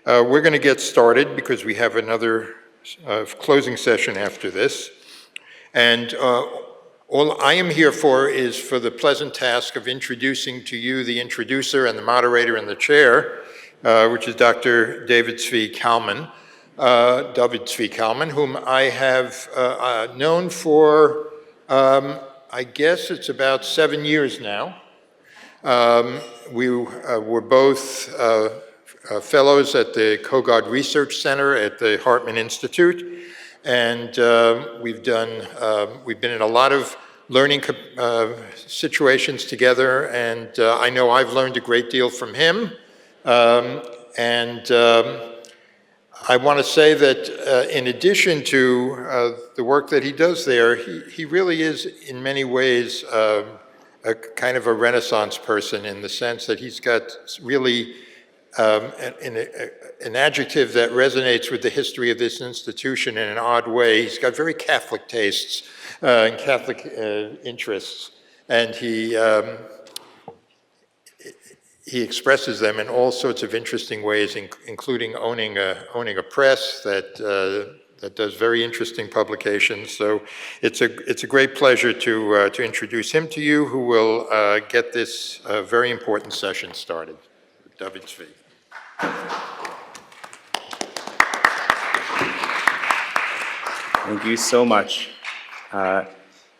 We're going to get started because we have another closing session after this. And all I am here for is for the pleasant task of introducing to you the introducer and the moderator and the chair, which is Dr. David Tzvi Kalman, whom I have known for, I guess it's about 7 years now. We were both fellows at the Kogod Research Center at the Hartman Institute, and we've been in a lot of learning situations together, and I know I've learned a great deal from him. I want to say that in addition to the work that he does there, he really is in many ways a kind of a Renaissance person, in the sense that he's got really an adjective that resonates with the history of this institution in an odd way. He's got very Catholic tastes and Catholic interests, and he expresses them in all sorts of interesting ways, including owning a press that does very interesting publications. So it's a great pleasure to introduce him to you, who will get this very important session started. David Tzvi. Thank you so much.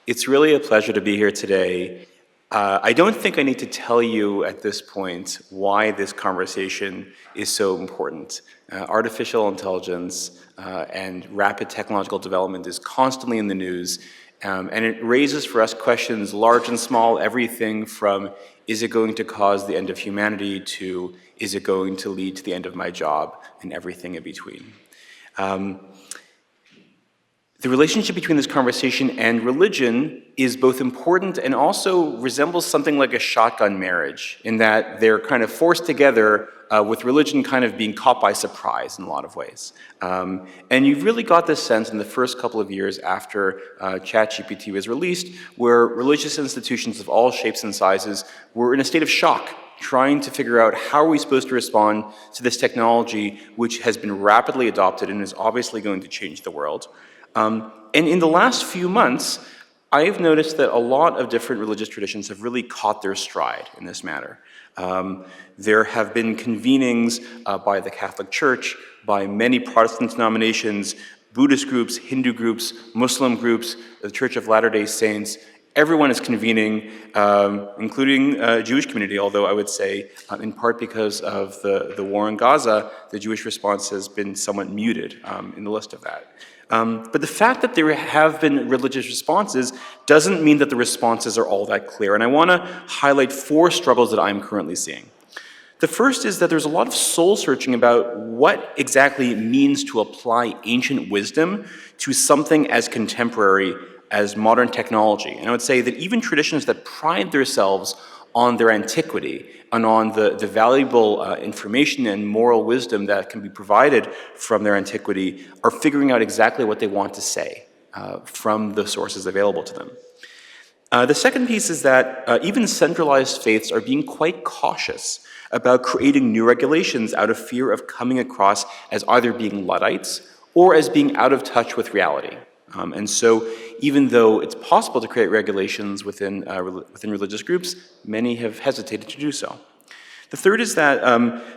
It's really a pleasure to be here today. I don't think I need to tell you at this point why this conversation is so important. Artificial intelligence and rapid technological development is constantly in the news, and it raises for us questions large and small, everything from is it going to cause the end of humanity to is it going to lead to the end of my job, and everything in between. The relationship between this conversation and religion is both important and also resembles something like a shotgun marriage, in that they're kind of forced together with religion kind of being caught by surprise in a lot of ways. And you've really got this sense in the first couple of years after ChatGPT was released, where religious institutions of all shapes and sizes were in a state of shock, trying to figure out how are we supposed to respond to this technology, which has been rapidly adopted and is obviously going to change the world. And in the last few months, I've noticed that a lot of different religious traditions have really caught their stride in this matter. There have been convenings by the Catholic Church, by many Protestant denominations, Buddhist groups, Hindu groups, Muslim groups, the Church of Latter-day Saints. Everyone is convening, including Jewish community, although I would say, in part because of the war in Gaza, the Jewish response has been somewhat muted in the list of that. But the fact that there have been religious responses doesn't mean that the responses are all that clear. And I want to highlight 4 struggles that I'm currently seeing. The first is that there's a lot of soul searching about what exactly it means to apply ancient wisdom to something as contemporary as modern technology. And I would say that even traditions that pride themselves on their antiquity and on the valuable information and moral wisdom that can be provided from their antiquity are figuring out exactly what they want to say from the sources available to them. The second piece is that even centralized faiths are being quite cautious about creating new regulations out of fear of coming across as either being Luddites or as being out of touch with reality. And so even though it's possible to create regulations within religious groups, many have hesitated to do so. The third is that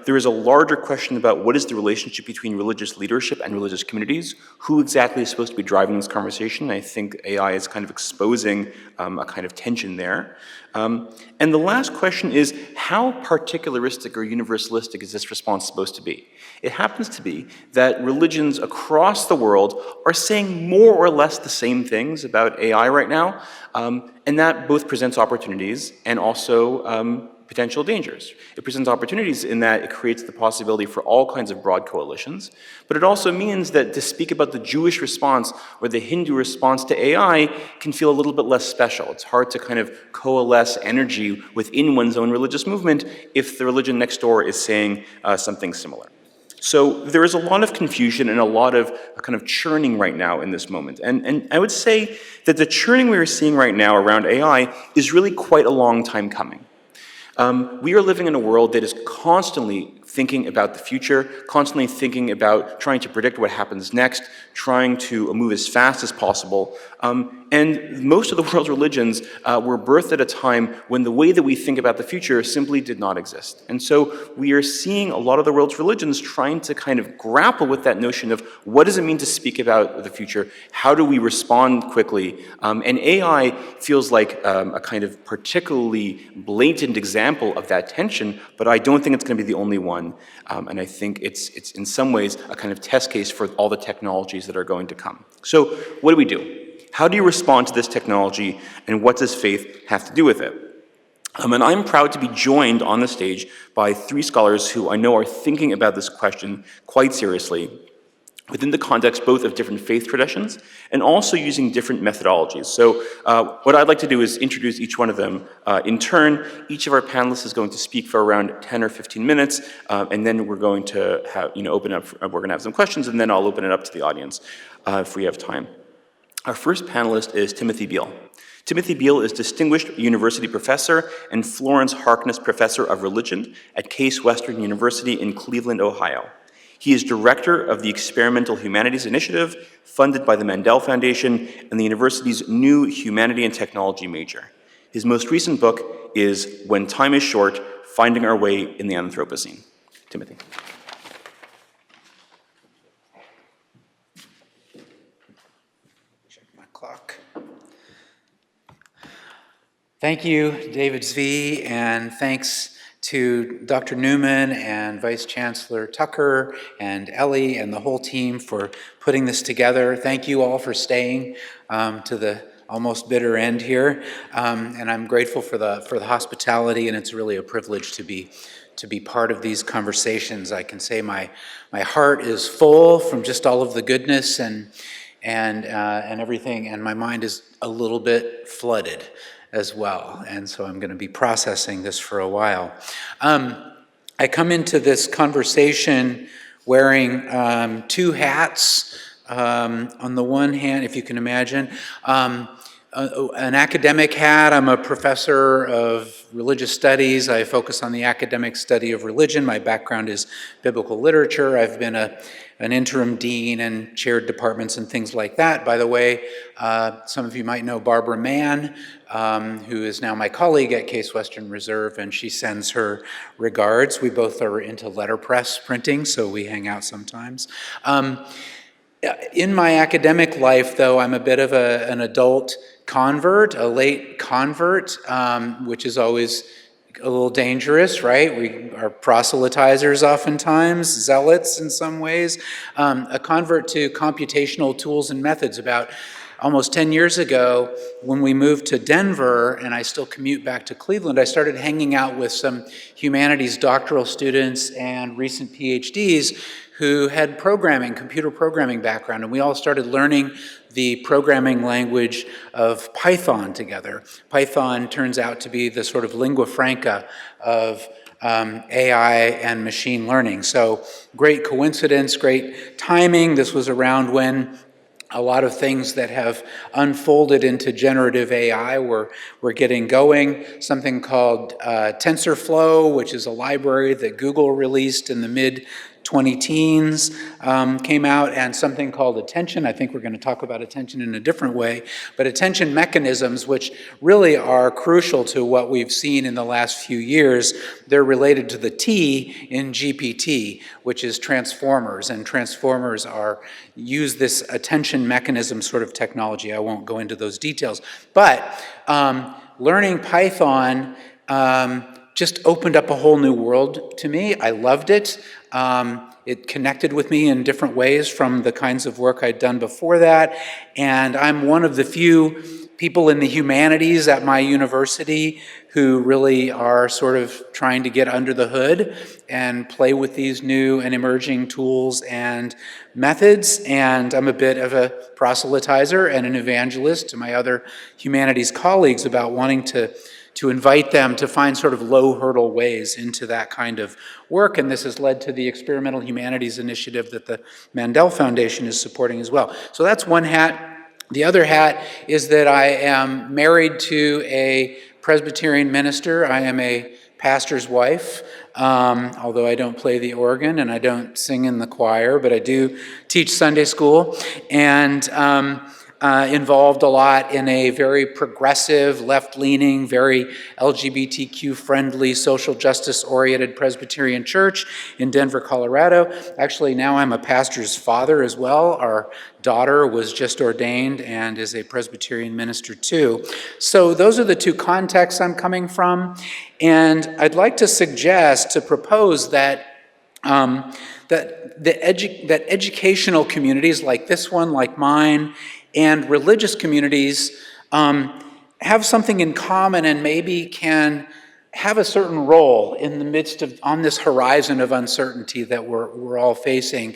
there is a larger question about what is the relationship between religious leadership and religious communities. Who exactly is supposed to be driving this conversation? I think AI is kind of exposing a kind of tension there. And the last question is, how particularistic or universalistic is this response supposed to be? It happens to be that religions across the world are saying more or less the same things about AI right now, and that both presents opportunities and also potential dangers. It presents opportunities in that it creates the possibility for all kinds of broad coalitions, but it also means that to speak about the Jewish response or the Hindu response to AI can feel a little bit less special. It's hard to kind of coalesce energy within one's own religious movement if the religion next door is saying something similar. So there is a lot of confusion and a lot of kind of churning right now in this moment. And I would say that the churning we are seeing right now around AI is really quite a long time coming. We are living in a world that is constantly thinking about the future, constantly thinking about trying to predict what happens next, trying to move as fast as possible. And most of the world's religions were birthed at a time when the way that we think about the future simply did not exist. And so we are seeing a lot of the world's religions trying to kind of grapple with that notion of what does it mean to speak about the future? How do we respond quickly? And AI feels like a kind of particularly blatant example of that tension, but I don't think it's going to be the only one. And I think it's in some ways a kind of test case for all the technologies that are going to come. So what do we do? How do you respond to this technology, and what does faith have to do with it? And I'm proud to be joined on the stage by three scholars who I know are thinking about this question quite seriously, within the context both of different faith traditions and also using different methodologies. So what I'd like to do is introduce each one of them in turn. Each of our panelists is going to speak for around 10 or 15 minutes, and then we're going to have, open up, we're going to have some questions, and then I'll open it up to the audience if we have time. Our first panelist is Timothy Beal. Timothy Beal is Distinguished University Professor and Florence Harkness Professor of Religion at Case Western University in Cleveland, Ohio. He is Director of the Experimental Humanities Initiative, funded by the Mandel Foundation and the university's new Humanity and Technology major. His most recent book is When Time is Short, Finding Our Way in the Anthropocene. Timothy. Thank you, David Zvi, and thanks to Dr. Newman and Vice Chancellor Tucker and Ellie and the whole team for putting this together. Thank you all for staying to the almost bitter end here, and I'm grateful for the hospitality, and it's really a privilege to be part of these conversations. I can say my heart is full from just all of the goodness and everything, and my mind is a little bit flooded as well, and so I'm going to be processing this for a while. I come into this conversation wearing two hats. On the one hand, if you can imagine, an academic hat. I'm a professor of religious studies. I focus on the academic study of religion. My background is biblical literature. I've been an interim dean and chaired departments and things like that. By the way, some of you might know Barbara Mann, who is now my colleague at Case Western Reserve, and she sends her regards. We both are into letterpress printing, so we hang out sometimes. In my academic life, though, I'm a bit of an adult convert, a late convert, which is always a little dangerous, right? We are proselytizers oftentimes, zealots in some ways. A convert to computational tools and methods. About almost 10 years ago, when we moved to Denver, and I still commute back to Cleveland, I started hanging out with some humanities doctoral students and recent PhDs who had computer programming background, and we all started learning the programming language of Python together. Python turns out to be the sort of lingua franca of AI and machine learning. So great coincidence, great timing. This was around when a lot of things that have unfolded into generative AI were getting going. Something called TensorFlow, which is a library that Google released in the mid-2010s, came out, and something called attention. I think we're going to talk about attention in a different way, but attention mechanisms, which really are crucial to what we've seen in the last few years. They're related to the T in GPT, which is transformers, and transformers use this attention mechanism sort of technology. I won't go into those details, but learning Python just opened up a whole new world to me. I loved it. It connected with me in different ways from the kinds of work I'd done before that. And I'm one of the few people in the humanities at my university who really are sort of trying to get under the hood and play with these new and emerging tools and methods. And I'm a bit of a proselytizer and an evangelist to my other humanities colleagues about wanting to invite them to find sort of low-hurdle ways into that kind of work, and this has led to the Experimental Humanities Initiative that the Mandel Foundation is supporting as well. So that's one hat. The other hat is that I am married to a Presbyterian minister. I am a pastor's wife. although I don't play the organ and I don't sing in the choir, but I do teach Sunday school, and involved a lot in a very progressive, left-leaning, very LGBTQ-friendly, social justice-oriented Presbyterian church in Denver, Colorado. Actually, now I'm a pastor's father as well. Our daughter was just ordained and is a Presbyterian minister too. So those are the two contexts I'm coming from. And I'd like to propose that that educational communities like this one, like mine, and religious communities have something in common and maybe can have a certain role in the midst of, on this horizon of uncertainty that we're all facing.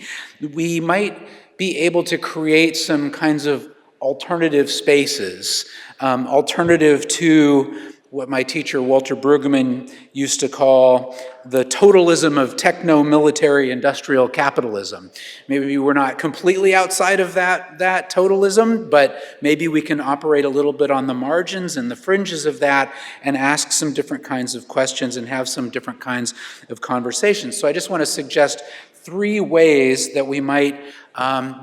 We might be able to create some kinds of alternative spaces, alternative to what my teacher Walter Brueggemann used to call the totalism of techno-military industrial capitalism. Maybe we're not completely outside of that totalism, but maybe we can operate a little bit on the margins and the fringes of that and ask some different kinds of questions and have some different kinds of conversations. So I just want to suggest 3 ways that we might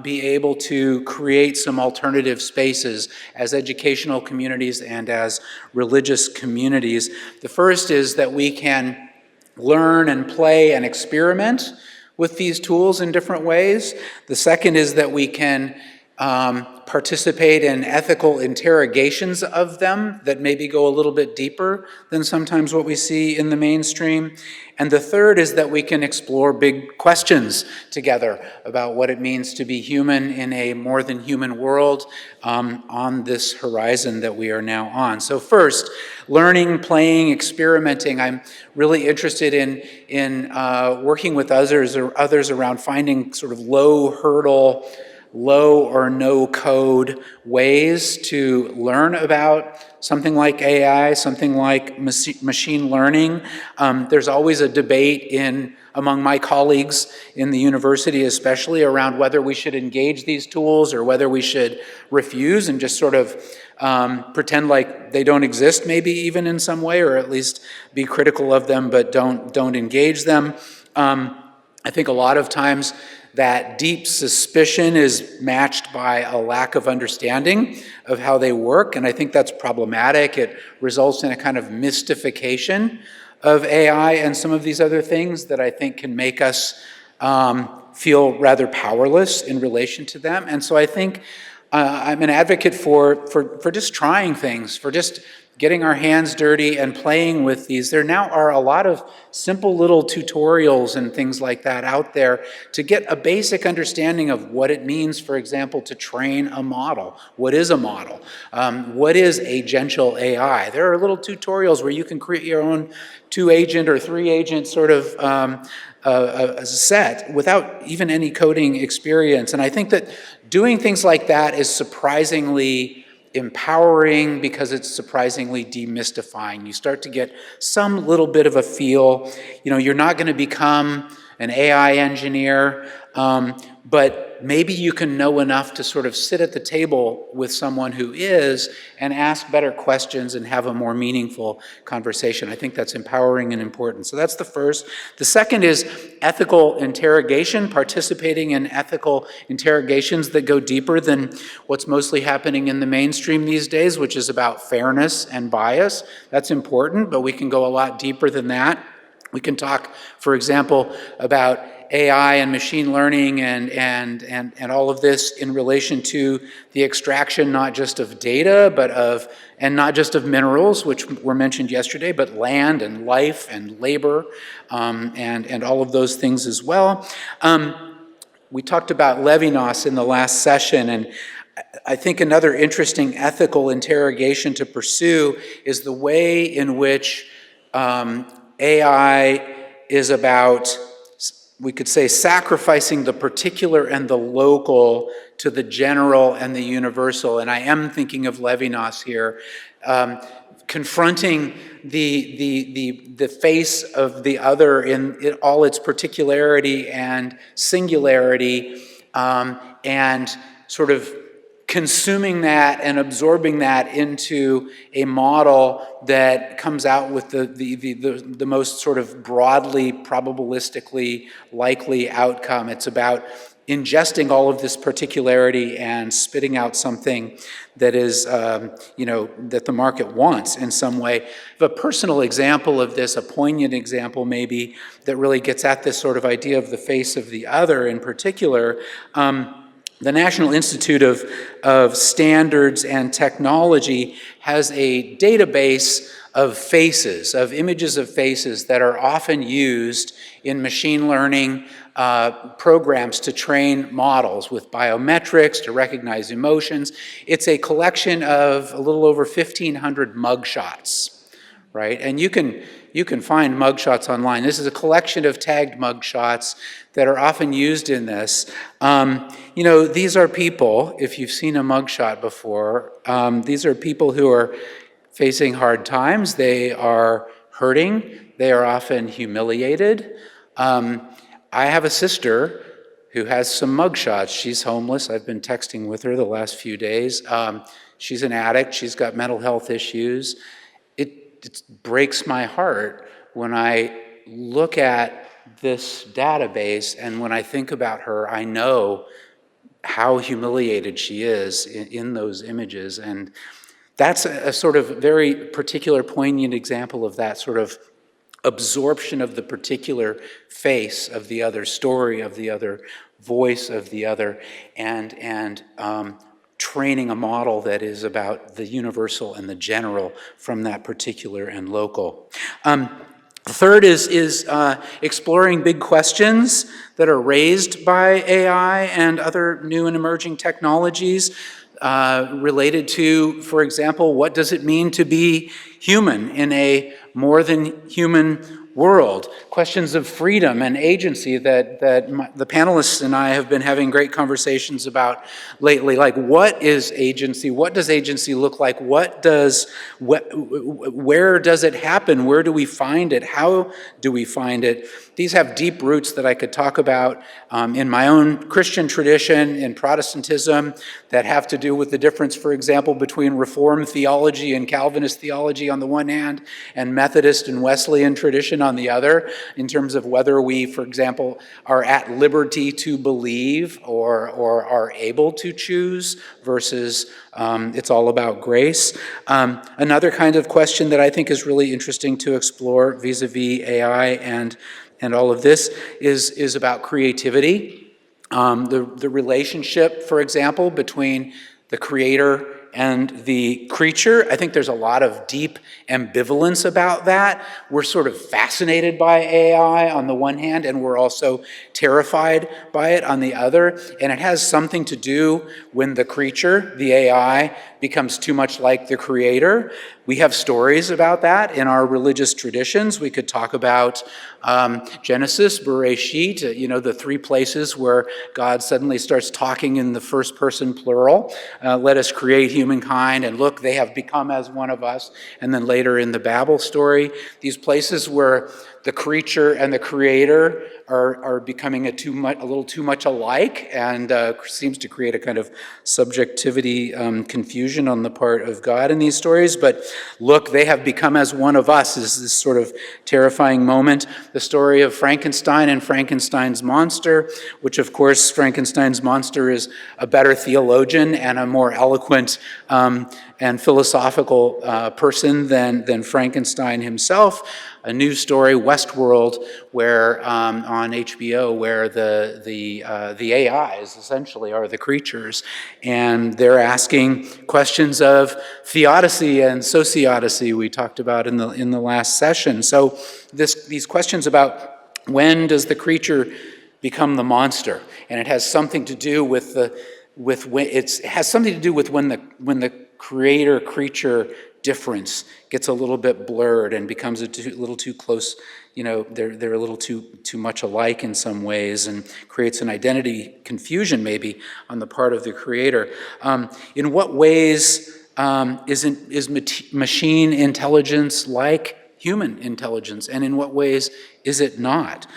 be able to create some alternative spaces as educational communities and as religious communities. The first is that we can learn and play and experiment with these tools in different ways. The second is that we can participate in ethical interrogations of them that maybe go a little bit deeper than sometimes what we see in the mainstream. And the third is that we can explore big questions together about what it means to be human in a more than human world on this horizon that we are now on. So first, learning, playing, experimenting. I'm really interested in working with others around finding sort of low hurdle, low or no code ways to learn about something like AI, something like machine learning. There's always a debate among my colleagues in the university, especially around whether we should engage these tools or whether we should refuse and just sort of pretend like they don't exist, maybe even in some way, or at least be critical of them, but don't engage them. I think a lot of times that deep suspicion is matched by a lack of understanding of how they work, and I think that's problematic. It results in a kind of mystification of AI and some of these other things that I think can make us feel rather powerless in relation to them. And so I think I'm an advocate for just trying things, for just getting our hands dirty and playing with these. There now are a lot of simple little tutorials and things like that out there to get a basic understanding of what it means, for example, to train a model. What is a model? What is agential AI? There are little tutorials where you can create your own 2-agent or 3-agent sort of a set without even any coding experience. And I think that doing things like that is surprisingly empowering because it's surprisingly demystifying. You start to get some little bit of a feel. You're not going to become an AI engineer, but maybe you can know enough to sort of sit at the table with someone who is and ask better questions and have a more meaningful conversation. I think that's empowering and important. So that's the first. The second is ethical interrogation, participating in ethical interrogations that go deeper than what's mostly happening in the mainstream these days, which is about fairness and bias. That's important, but we can go a lot deeper than that. We can talk, for example, about AI and machine learning and all of this in relation to the extraction not just of data, and not just of minerals, which were mentioned yesterday, but land and life and labor and all of those things as well. We talked about Levinas in the last session, and I think another interesting ethical interrogation to pursue is the way in which AI is about, we could say, sacrificing the particular and the local to the general and the universal. And I am thinking of Levinas here, confronting the face of the other in all its particularity and singularity, and sort of consuming that and absorbing that into a model that comes out with the most sort of broadly, probabilistically likely outcome. It's about ingesting all of this particularity and spitting out something that is, that the market wants in some way. A personal example of this, a poignant example maybe, that really gets at this sort of idea of the face of the other in particular. The National Institute of Standards and Technology has a database of faces, of images of faces that are often used in machine learning programs to train models with biometrics, to recognize emotions. It's a collection of a little over 1,500 mugshots, right? And you can find mugshots online. This is a collection of tagged mugshots that are often used in this. These are people, if you've seen a mugshot before, these are people who are facing hard times. They are hurting. They are often humiliated. I have a sister who has some mugshots. She's homeless. I've been texting with her the last few days. She's an addict. She's got mental health issues. It breaks my heart when I look at this database, and when I think about her, I know how humiliated she is in those images. And that's a sort of very particular, poignant example of that sort of absorption of the particular face of the other, story of the other, voice of the other, and training a model that is about the universal and the general from that particular and local. Third is exploring big questions that are raised by AI and other new and emerging technologies related to, for example, what does it mean to be human in a more than human world? Questions of freedom and agency that the panelists and I have been having great conversations about lately. Like, what is agency? What does agency look like? Where does it happen? Where do we find it? How do we find it? These have deep roots that I could talk about in my own Christian tradition, in Protestantism, that have to do with the difference, for example, between Reformed theology and Calvinist theology on the one hand, and Methodist and Wesleyan tradition on the other, in terms of whether we, for example, are at liberty to believe or are able to choose versus it's all about grace. Another kind of question that I think is really interesting to explore vis-a-vis AI and all of this is about creativity. The relationship, for example, between the creator and the creature. I think there's a lot of deep ambivalence about that. We're sort of fascinated by AI on the one hand, and we're also terrified by it on the other. And it has something to do when the creature, the AI, becomes too much like the creator. We have stories about that in our religious traditions. We could talk about Genesis, Bereshit, the three places where God suddenly starts talking in the first person plural. Let us create humankind, and look, they have become as one of us. And then later in the Babel story, these places where the creature and the creator are becoming a little too much alike, and seems to create a kind of subjectivity confusion on the part of God in these stories. But look, they have become as one of us is this sort of terrifying moment. The story of Frankenstein and Frankenstein's monster, which of course Frankenstein's monster is a better theologian and a more eloquent and philosophical person than Frankenstein himself. A new story, Westworld, where on HBO, where the AIs essentially are the creatures, and they're asking questions of theodicy and sociodicy we talked about in the last session. So these questions about when does the creature become the monster, and it has something to do with when the creator creature difference gets a little bit blurred and becomes a little too close. They're a little too much alike in some ways, and creates an identity confusion maybe on the part of the creator. In what ways is machine intelligence like human intelligence, and in what ways is it not?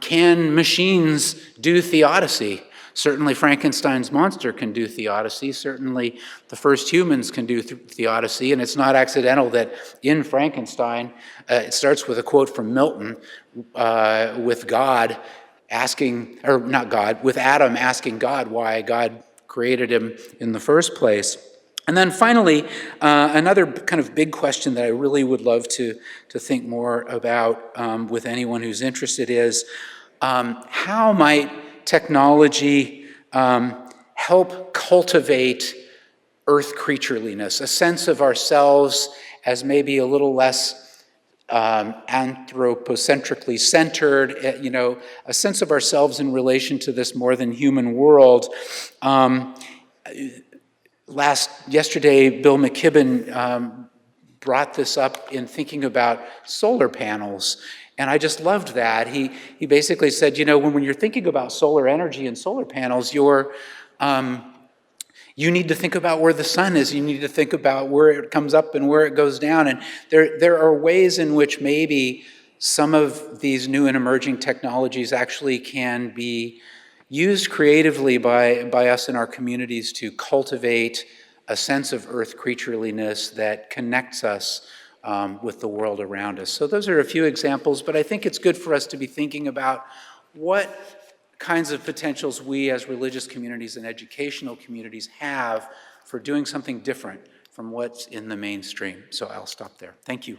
Can machines do theodicy? Certainly Frankenstein's monster can do theodicy. Certainly the first humans can do theodicy. And it's not accidental that in Frankenstein, it starts with a quote from Milton with God asking, or not God, with Adam asking God why God created him in the first place. And then finally, another kind of big question that I really would love to think more about with anyone who's interested is, how might technology help cultivate earth creatureliness, a sense of ourselves as maybe a little less anthropocentrically centered, a sense of ourselves in relation to this more than human world. Yesterday, Bill McKibben brought this up in thinking about solar panels, and I just loved that. He basically said, when you're thinking about solar energy and solar panels, you need to think about where the sun is. You need to think about where it comes up and where it goes down. And there are ways in which maybe some of these new and emerging technologies actually can be used creatively by us in our communities to cultivate a sense of earth creatureliness that connects us with the world around us. So those are a few examples, but I think it's good for us to be thinking about what kinds of potentials we as religious communities and educational communities have for doing something different from what's in the mainstream. So I'll stop there. Thank you.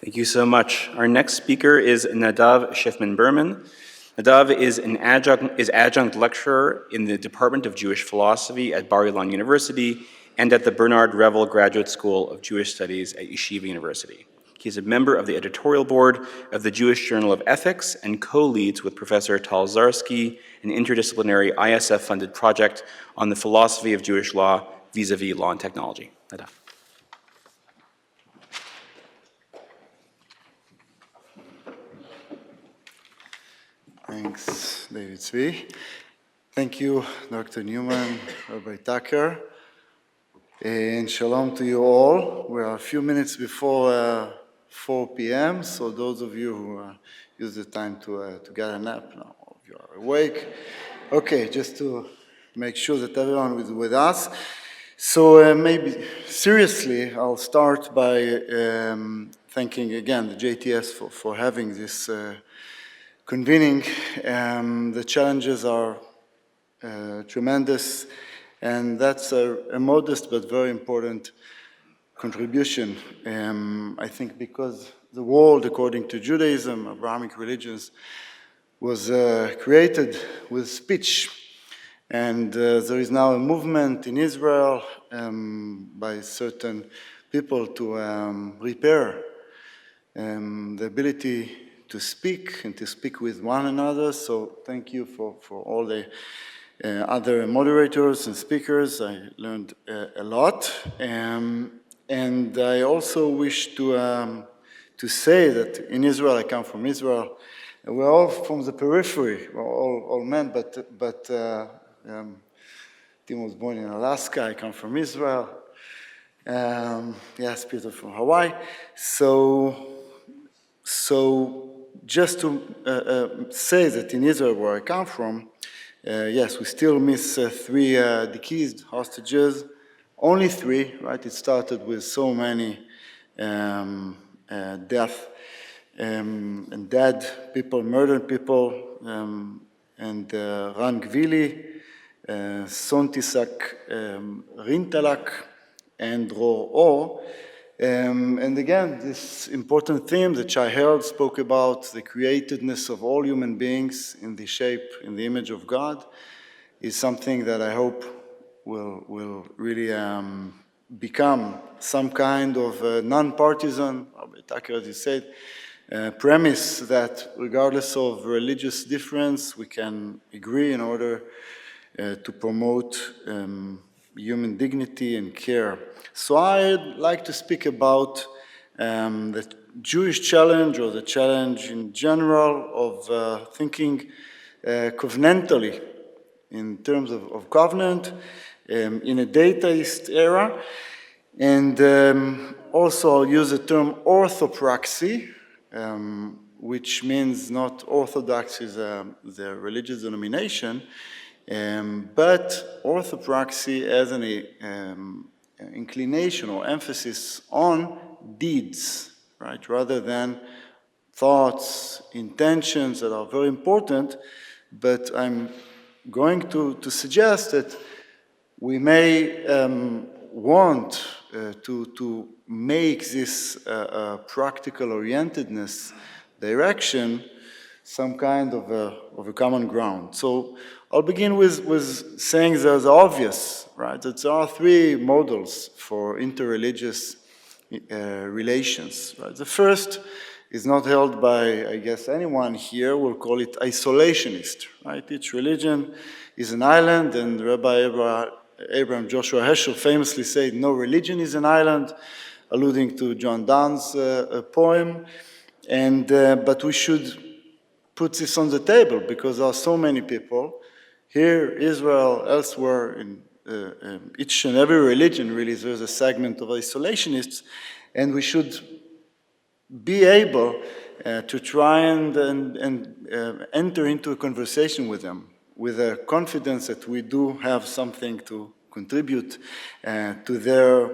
Thank you so much. Our next speaker is Nadav Schiffman-Berman. Nadav is adjunct lecturer in the Department of Jewish Philosophy at Bar-Ilan University and at the Bernard Revel Graduate School of Jewish Studies at Yeshiva University. He is a member of the editorial board of the Jewish Journal of Ethics and co-leads with Professor Tal Zarsky an interdisciplinary ISF-funded project on the philosophy of Jewish law vis-a-vis law and technology. Nadav. Thanks, David Zvi. Thank you, Dr. Newman, Rabbi Tucker, and shalom to you all. We are a few minutes before 4 p.m., so those of you who use the time to get a nap, now you are awake. Okay, just to make sure that everyone is with us. So maybe seriously, I'll start by thanking again the JTS for having this convening. The challenges are tremendous, and that's a modest but very important contribution. I think because the world, according to Judaism, Abrahamic religions, was created with speech. And there is now a movement in Israel by certain people to repair the ability to speak and to speak with one another. So thank you for all the other moderators and speakers. I learned a lot. And I also wish to say that in Israel, I come from Israel, and we're all from the periphery, we're all men, but Tim was born in Alaska, I come from Israel. Yes, Peter from Hawaii. So just to say that in Israel, where I come from, yes, we still miss 3 deceased hostages. Only 3, right? It started with so many death and dead people, murdered people, and Ran Gvili, Sontisak Rintalak, and Dror Or. And again, this important theme that Shai Herald spoke about, the createdness of all human beings in the shape, in the image of God, is something that I hope will really become some kind of non-partisan, Rabbi Tucker, as you said, premise that regardless of religious difference, we can agree in order to promote human dignity and care. So I'd like to speak about the Jewish challenge, or the challenge in general of thinking covenantally in terms of covenant in a dataist era. And also I'll use the term orthopraxy, which means not orthodox is the religious denomination, but orthopraxy as an inclination or emphasis on deeds, right, rather than thoughts, intentions that are very important, but I'm going to suggest that we may want to make this practical orientedness direction some kind of a common ground. So I'll begin with saying the obvious, right? That there are three models for interreligious relations, right? The first is not held by, I guess, anyone here. We'll call it isolationist, right? Each religion is an island, and Rabbi Abraham Joshua Heschel famously said, no religion is an island, alluding to John Donne's poem. But we should put this on the table because there are so many people here, Israel, elsewhere, in each and every religion, really, there's a segment of isolationists, and we should be able to try and enter into a conversation with them with a confidence that we do have something to contribute to their,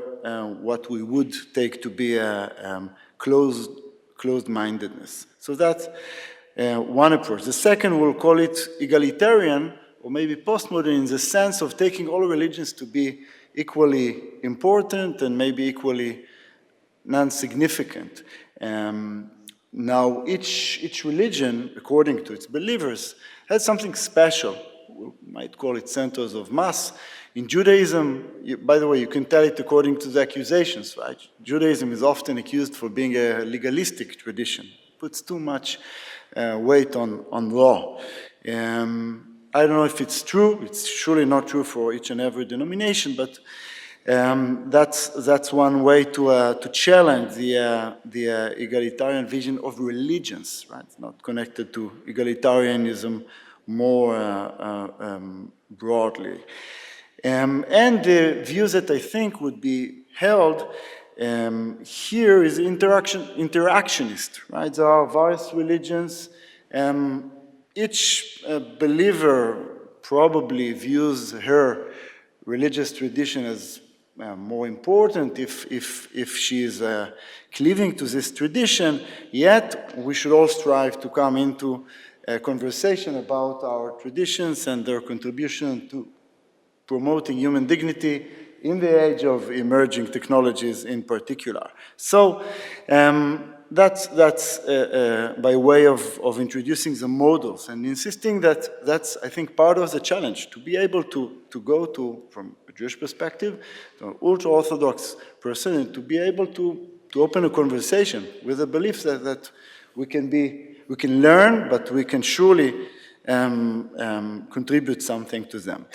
what we would take to be a closed-mindedness. So that's one approach. The second, we'll call it egalitarian, or maybe postmodern, in the sense of taking all religions to be equally important and maybe equally non-significant. Now, each religion, according to its believers, has something special. We might call it centers of mass. In Judaism, by the way, you can tell it according to the accusations, right? Judaism is often accused for being a legalistic tradition. It puts too much weight on law. I don't know if it's true. It's surely not true for each and every denomination, but that's one way to challenge the egalitarian vision of religions, right? It's not connected to egalitarianism more broadly. And the views that I think would be held here is interactionist, right? There are various religions. Each believer probably views her religious tradition as more important if she is cleaving to this tradition, yet we should all strive to come into a conversation about our traditions and their contribution to promoting human dignity in the age of emerging technologies in particular. So that's by way of introducing the models and insisting that that's, I think, part of the challenge, to be able to go to, from a Jewish perspective, to an ultra-Orthodox person, and to be able to open a conversation with the beliefs that we can learn, but we can surely contribute something to them.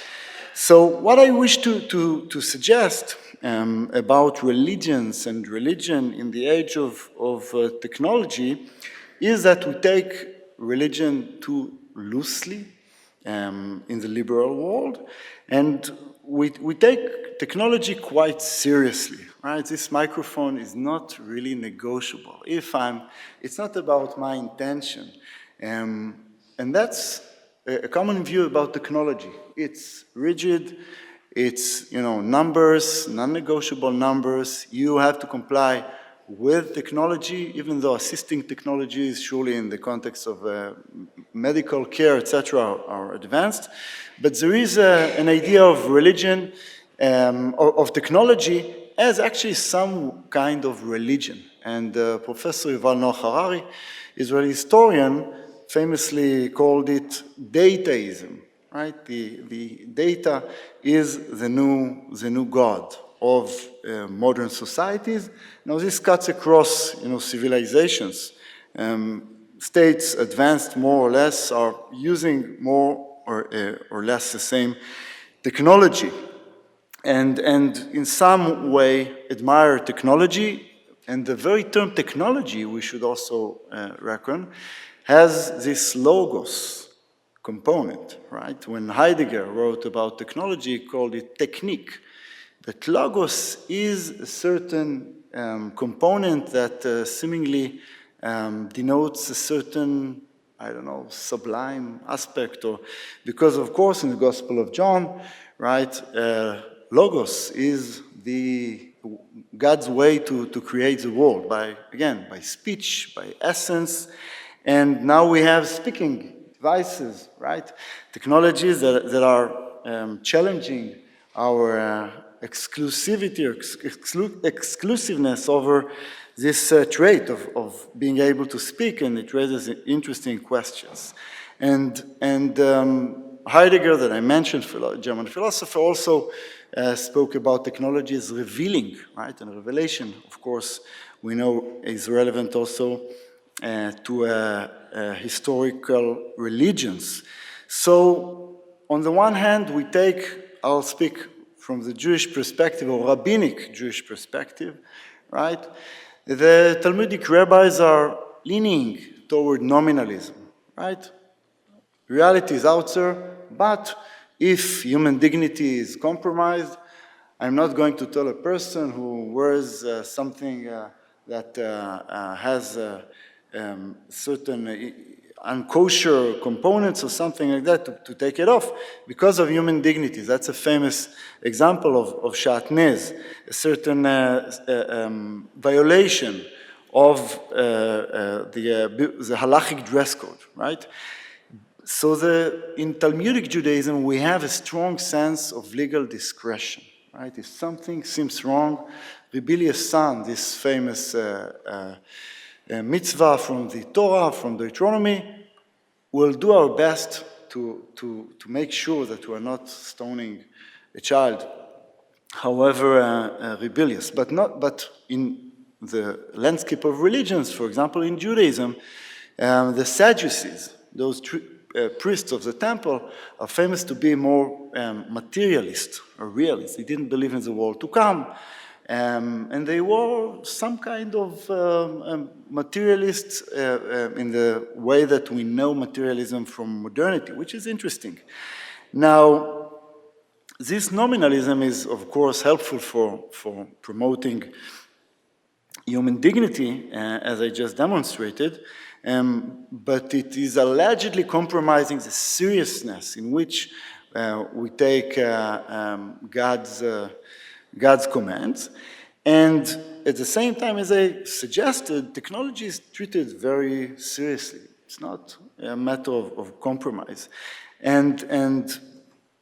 So what I wish to suggest about religions and religion in the age of technology is that we take religion too loosely in the liberal world, and we take technology quite seriously, right? This microphone is not really negotiable. It's not about my intention, and that's a common view about technology. It's rigid, it's, numbers, non-negotiable numbers. You have to comply with technology, even though assisting technologies, surely in the context of medical care, etc., are advanced. But there is an idea of religion, of technology, as actually some kind of religion. And Professor Yuval Noah Harari, Israeli historian, famously called it dataism, right? The data is the new god of modern societies. Now this cuts across, civilizations. States advanced more or less are using more or less the same technology, and in some way admire technology. And the very term technology, we should also reckon, has this logos component, right? When Heidegger wrote about technology, he called it technique. But logos is a certain component that seemingly denotes a certain, I don't know, sublime aspect, or because of course in the Gospel of John, right, logos is God's way to create the world by speech, by essence, and now we have speaking devices, right, technologies that are challenging our exclusivity or exclusiveness over this trait of being able to speak, and it raises interesting questions. And Heidegger, that I mentioned, German philosopher, also spoke about technology as revealing, right? And revelation, of course, we know is relevant also to historical religions. So, on the one hand, I'll speak from the Jewish perspective, or rabbinic Jewish perspective, right? The Talmudic rabbis are leaning toward nominalism, right? Reality is out there, but if human dignity is compromised, I'm not going to tell a person who wears something that has certain unkosher components or something like that to take it off because of human dignity. That's a famous example of shatnez, a certain violation of the halachic dress code, right? So in Talmudic Judaism, we have a strong sense of legal discretion, right? If something seems wrong, rebellious son, this famous mitzvah from the Torah, from Deuteronomy, we'll do our best to make sure that we are not stoning a child, however rebellious. But in the landscape of religions, for example, in Judaism, the Sadducees, those priests of the temple, are famous to be more materialist or realist. They didn't believe in the world to come. And they were some kind of materialists in the way that we know materialism from modernity, which is interesting. Now, this nominalism is, of course, helpful for promoting human dignity, as I just demonstrated, but it is allegedly compromising the seriousness in which we take God's commands. And at the same time, as I suggested, technology is treated very seriously. It's not a matter of compromise. And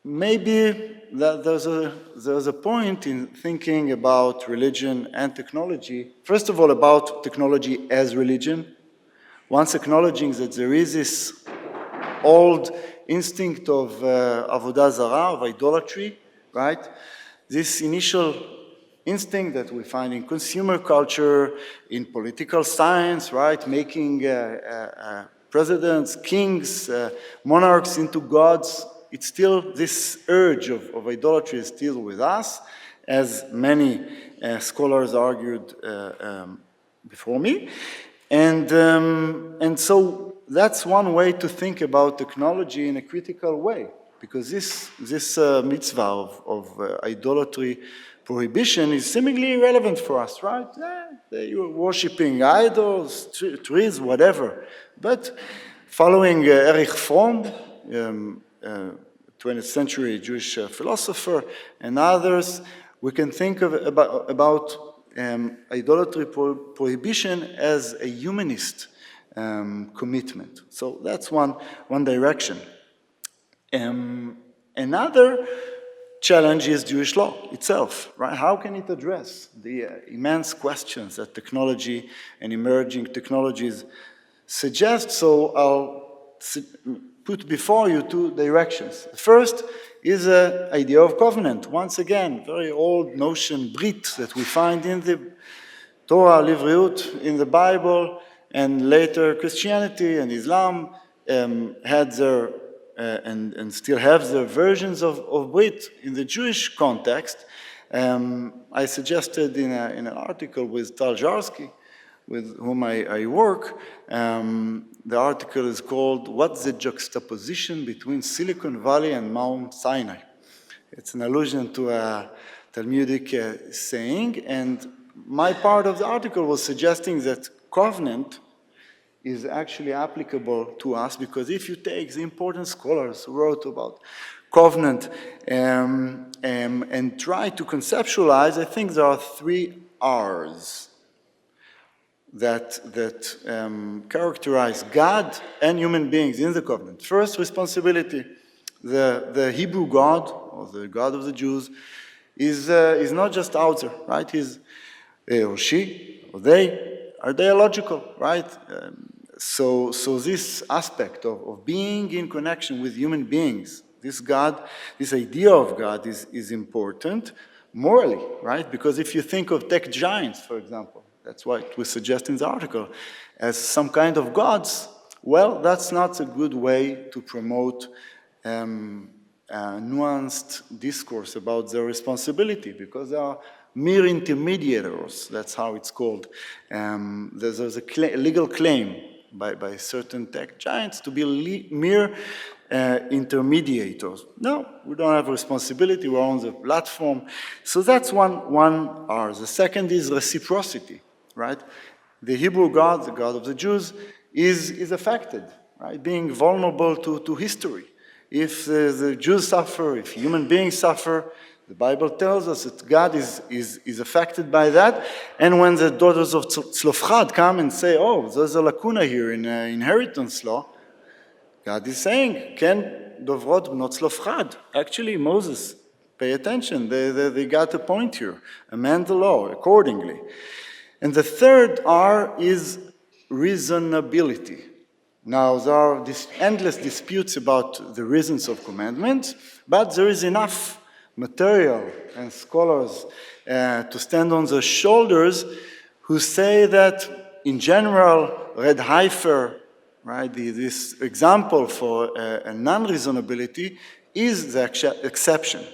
maybe there's a point in thinking about religion and technology, first of all, about technology as religion, once acknowledging that there is this old instinct of avodah zarah, of idolatry, right? This initial instinct that we find in consumer culture, in political science, right? Making presidents, kings, monarchs into gods. It's still, this urge of idolatry is still with us, as many scholars argued before me. And so that's one way to think about technology in a critical way, because this mitzvah of idolatry prohibition is seemingly irrelevant for us, right? You're worshipping idols, trees, whatever. But following Erich Fromm, 20th century Jewish philosopher, and others, we can think about idolatry prohibition as a humanist commitment. So that's one direction. Another challenge is Jewish law itself, right? How can it address the immense questions that technology and emerging technologies suggest? So I'll put before you two directions. First is the idea of covenant. Once again, very old notion, Brit, that we find in the Torah, Livriut, in the Bible, and later Christianity and Islam had their and still have their versions of Brit. In the Jewish context, I suggested in an article with Tal Jarsky, with whom I work, the article is called "What's the Juxtaposition Between Silicon Valley and Mount Sinai?" It's an allusion to a Talmudic saying, and my part of the article was suggesting that covenant is actually applicable to us, because if you take the important scholars who wrote about covenant and try to conceptualize, I think there are 3 R's that characterize God and human beings in the covenant. First, responsibility. The Hebrew God, or the God of the Jews, is not just out there, right? He's or she or they are dialogical, right? So this aspect of being in connection with human beings, this God, this idea of God is important morally, right? Because if you think of tech giants, for example, that's what we suggest in the article, as some kind of gods, well, that's not a good way to promote nuanced discourse about their responsibility, because they are mere intermediators, that's how it's called. There's a legal claim by certain tech giants to be mere intermediators. No, we don't have responsibility, we're on the platform. So that's one R. The second is reciprocity, right? The Hebrew God, the God of the Jews, is affected, right? Being vulnerable to history. If the Jews suffer, if human beings suffer, the Bible tells us that God is affected by that. And when the daughters of Tzlofchad come and say, oh, there's a lacuna here in inheritance law, God is saying, Ken Dovrot Bnot Tzlofchad. Actually, Moses, pay attention, they got a point here. Amend the law accordingly. And the third R is reasonability. Now, there are these endless disputes about the reasons of commandments, but there is enough material and scholars to stand on their shoulders who say that, in general, Red Heifer, right, this example for a non-reasonability is the exception.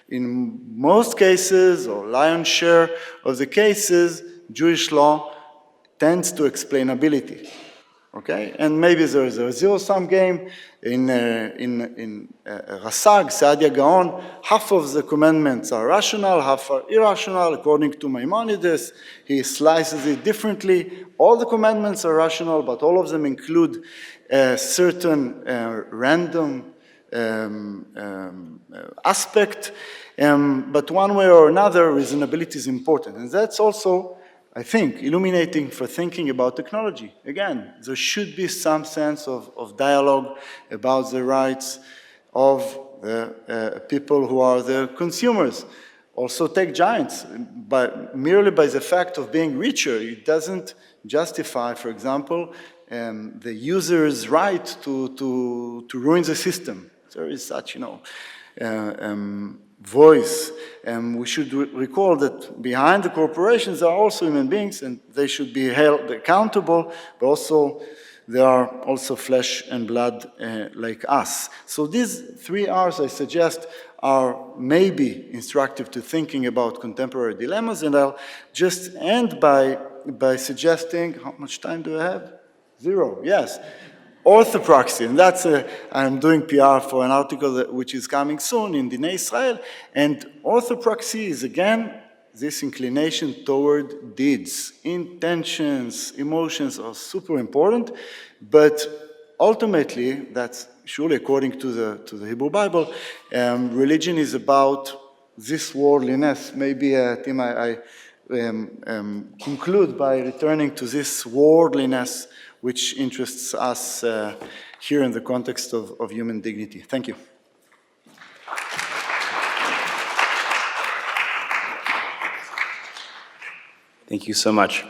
In most cases, or lion's share of the cases, Jewish law tends to explainability. Okay, and maybe there is a zero-sum game. In Rasag, Saadia Gaon, half of the commandments are rational, half are irrational. According to Maimonides, he slices it differently. All the commandments are rational, but all of them include a certain random aspect. But one way or another, reasonability is important. And that's also, I think, illuminating for thinking about technology. Again, there should be some sense of dialogue about the rights of the people who are the consumers. Also tech giants, merely by the fact of being richer, it doesn't justify, for example, the user's right to ruin the system. There is such, voice. We should recall that behind the corporations are also human beings, and they should be held accountable, but also they are also flesh and blood like us. So these 3 R's, I suggest, are maybe instructive to thinking about contemporary dilemmas, and I'll just end by suggesting, how much time do I have? 0, yes. Orthopraxy, and that's I'm doing PR for an article which is coming soon in Dinei Israel, and orthopraxy is again this inclination toward deeds. Intentions, emotions are super important, but ultimately, that's surely according to the Hebrew Bible, religion is about this worldliness. Maybe, Tim, I conclude by returning to this worldliness which interests us here in the context of human dignity. Thank you. Thank you so much.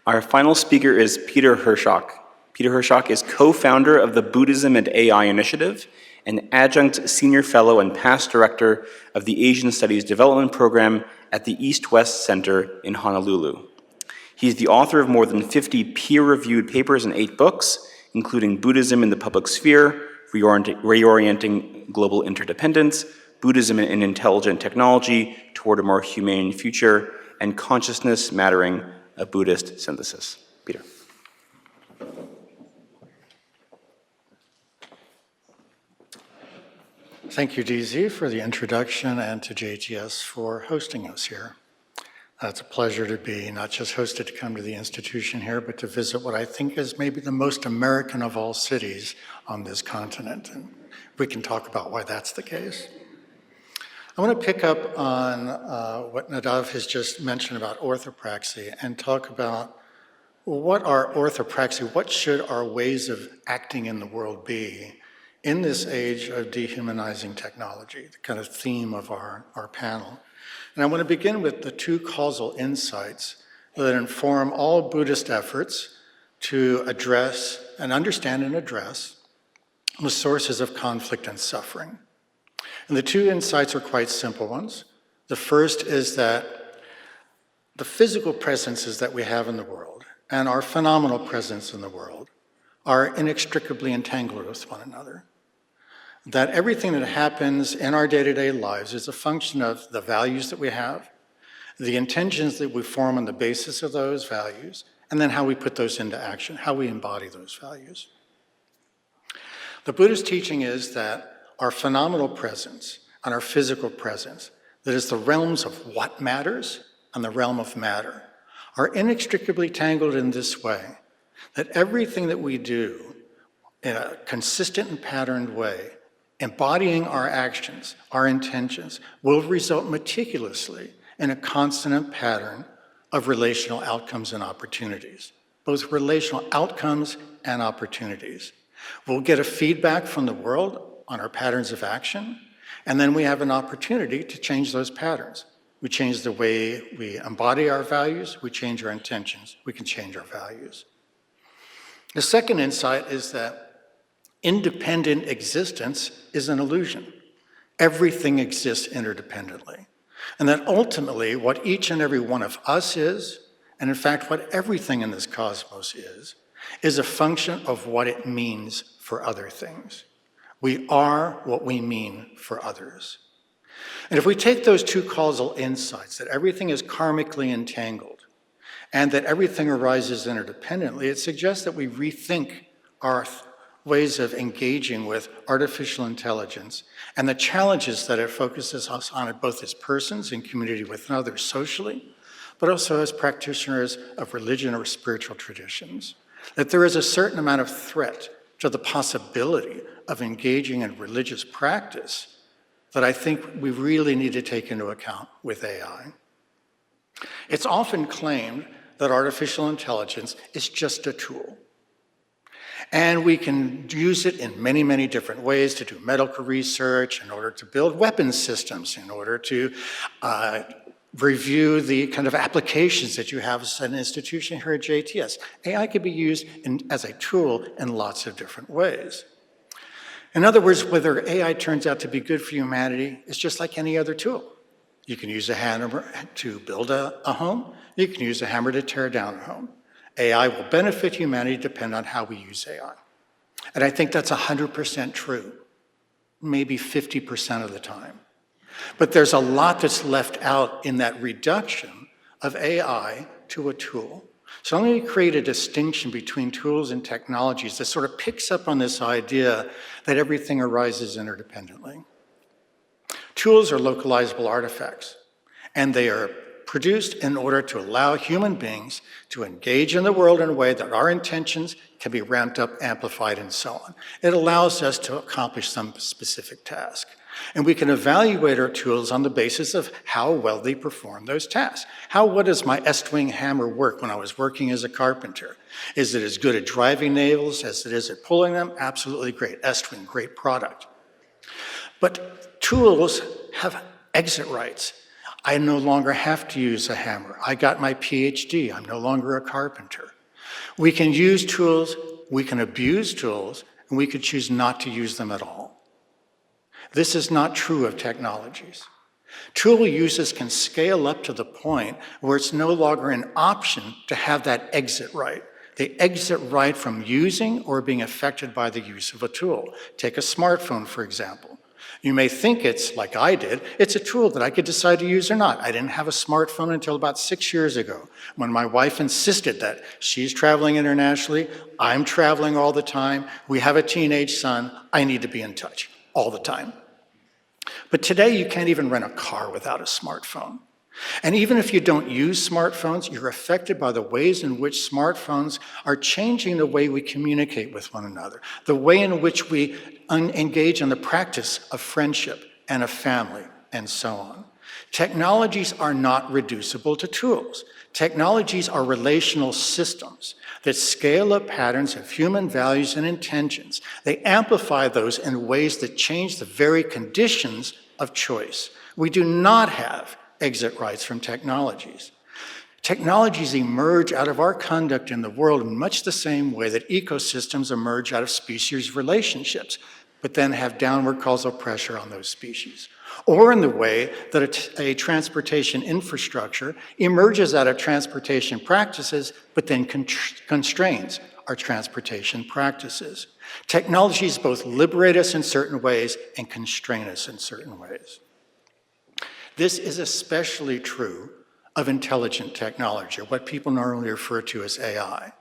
Our final speaker is Peter Hershock. Peter Hershock is co-founder of the Buddhism and AI Initiative, an adjunct senior fellow and past director of the Asian Studies Development Program at the East-West Center in Honolulu. He's the author of more than 50 peer-reviewed papers and 8 books, including Buddhism in the Public Sphere, Reorienting Global Interdependence, Buddhism in Intelligent Technology Toward a More Humane Future, and Consciousness Mattering, a Buddhist Synthesis. Peter. Thank you, DZ, for the introduction, and to JGS for hosting us here. It's a pleasure to be not just hosted to come to the institution here, but to visit what I think is maybe the most American of all cities on this continent. And we can talk about why that's the case. I want to pick up on what Nadav has just mentioned about orthopraxy and talk about what are orthopraxy, what should our ways of acting in the world be in this age of dehumanizing technology, the kind of theme of our panel. And I want to begin with the two causal insights that inform all Buddhist efforts to address and understand and address the sources of conflict and suffering. And the two insights are quite simple ones. The first is that the physical presences that we have in the world and our phenomenal presence in the world are inextricably entangled with one another. That everything that happens in our day-to-day lives is a function of the values that we have, the intentions that we form on the basis of those values, and then how we put those into action, how we embody those values. The Buddhist teaching is that our phenomenal presence and our physical presence, that is the realms of what matters and the realm of matter, are inextricably tangled in this way, that everything that we do in a consistent and patterned way, embodying our actions, our intentions, will result meticulously in a consonant pattern of relational outcomes and opportunities, both relational outcomes and opportunities. We'll get a feedback from the world on our patterns of action, and then we have an opportunity to change those patterns. We change the way we embody our values, we change our intentions, we can change our values. The second insight is that independent existence is an illusion. Everything exists interdependently. And that ultimately what each and every one of us is, and in fact what everything in this cosmos is a function of what it means for other things. We are what we mean for others. And if we take those two causal insights, that everything is karmically entangled and that everything arises interdependently, it suggests that we rethink our ways of engaging with artificial intelligence and the challenges that it focuses us on it both as persons in community with others socially, but also as practitioners of religion or spiritual traditions. That there is a certain amount of threat to the possibility of engaging in religious practice that I think we really need to take into account with AI. It's often claimed that artificial intelligence is just a tool. And we can use it in many, many different ways to do medical research, in order to build weapons systems, in order to review the kind of applications that you have as an institution here at JTS. AI can be used as a tool in lots of different ways. In other words, whether AI turns out to be good for humanity is just like any other tool. You can use a hammer to build a home. You can use a hammer to tear down a home. AI will benefit humanity depending on how we use AI. And I think that's 100% true, maybe 50% of the time. But there's a lot that's left out in that reduction of AI to a tool. So I'm going to create a distinction between tools and technologies that sort of picks up on this idea that everything arises interdependently. Tools are localizable artifacts, and they are produced in order to allow human beings to engage in the world in a way that our intentions can be ramped up, amplified, and so on. It allows us to accomplish some specific task. And we can evaluate our tools on the basis of how well they perform those tasks. What does my S-wing hammer work when I was working as a carpenter? Is it as good at driving nails as it is at pulling them? Absolutely great. S-wing, great product. But tools have exit rights. I no longer have to use a hammer. I got my PhD. I'm no longer a carpenter. We can use tools, we can abuse tools, and we could choose not to use them at all. This is not true of technologies. Tool uses can scale up to the point where it's no longer an option to have that exit right. The exit right from using or being affected by the use of a tool. Take a smartphone, for example. You may think it's, like I did, it's a tool that I could decide to use or not. I didn't have a smartphone until about 6 years ago, when my wife insisted that she's traveling internationally, I'm traveling all the time, we have a teenage son, I need to be in touch all the time. But today you can't even rent a car without a smartphone. And even if you don't use smartphones, you're affected by the ways in which smartphones are changing the way we communicate with one another, the way in which we engage in the practice of friendship and of family, and so on. Technologies are not reducible to tools. Technologies are relational systems that scale up patterns of human values and intentions. They amplify those in ways that change the very conditions of choice. We do not have exit rights from technologies. Technologies emerge out of our conduct in the world in much the same way that ecosystems emerge out of species relationships, but then have downward causal pressure on those species. Or in the way that a transportation infrastructure emerges out of transportation practices, but then constrains our transportation practices. Technologies both liberate us in certain ways and constrain us in certain ways. This is especially true of intelligent technology, or what people normally refer to as AI.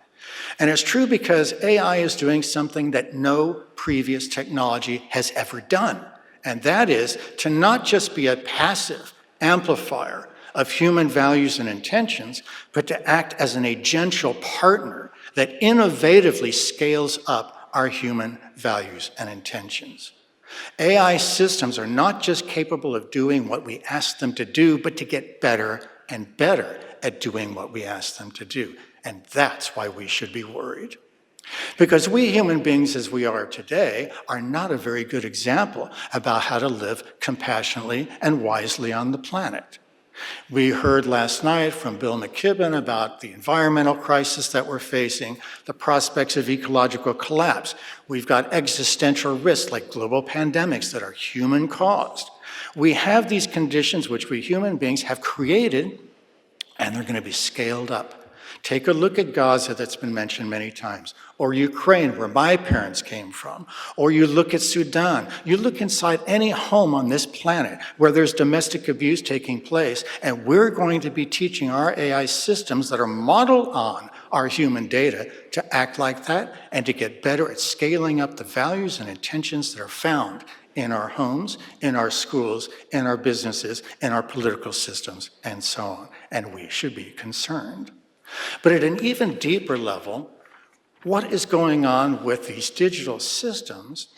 And it's true because AI is doing something that no previous technology has ever done. And that is to not just be a passive amplifier of human values and intentions, but to act as an agential partner that innovatively scales up our human values and intentions. AI systems are not just capable of doing what we ask them to do, but to get better and better at doing what we ask them to do. And that's why we should be worried. Because we human beings as we are today are not a very good example about how to live compassionately and wisely on the planet. We heard last night from Bill McKibben about the environmental crisis that we're facing, the prospects of ecological collapse. We've got existential risks like global pandemics that are human-caused. We have these conditions which we human beings have created, and they're going to be scaled up. Take a look at Gaza that's been mentioned many times, or Ukraine, where my parents came from, or you look at Sudan. You look inside any home on this planet where there's domestic abuse taking place, and we're going to be teaching our AI systems that are modeled on our human data to act like that and to get better at scaling up the values and intentions that are found in our homes, in our schools, in our businesses, in our political systems, and so on. And we should be concerned. But at an even deeper level, what is going on with these digital systems?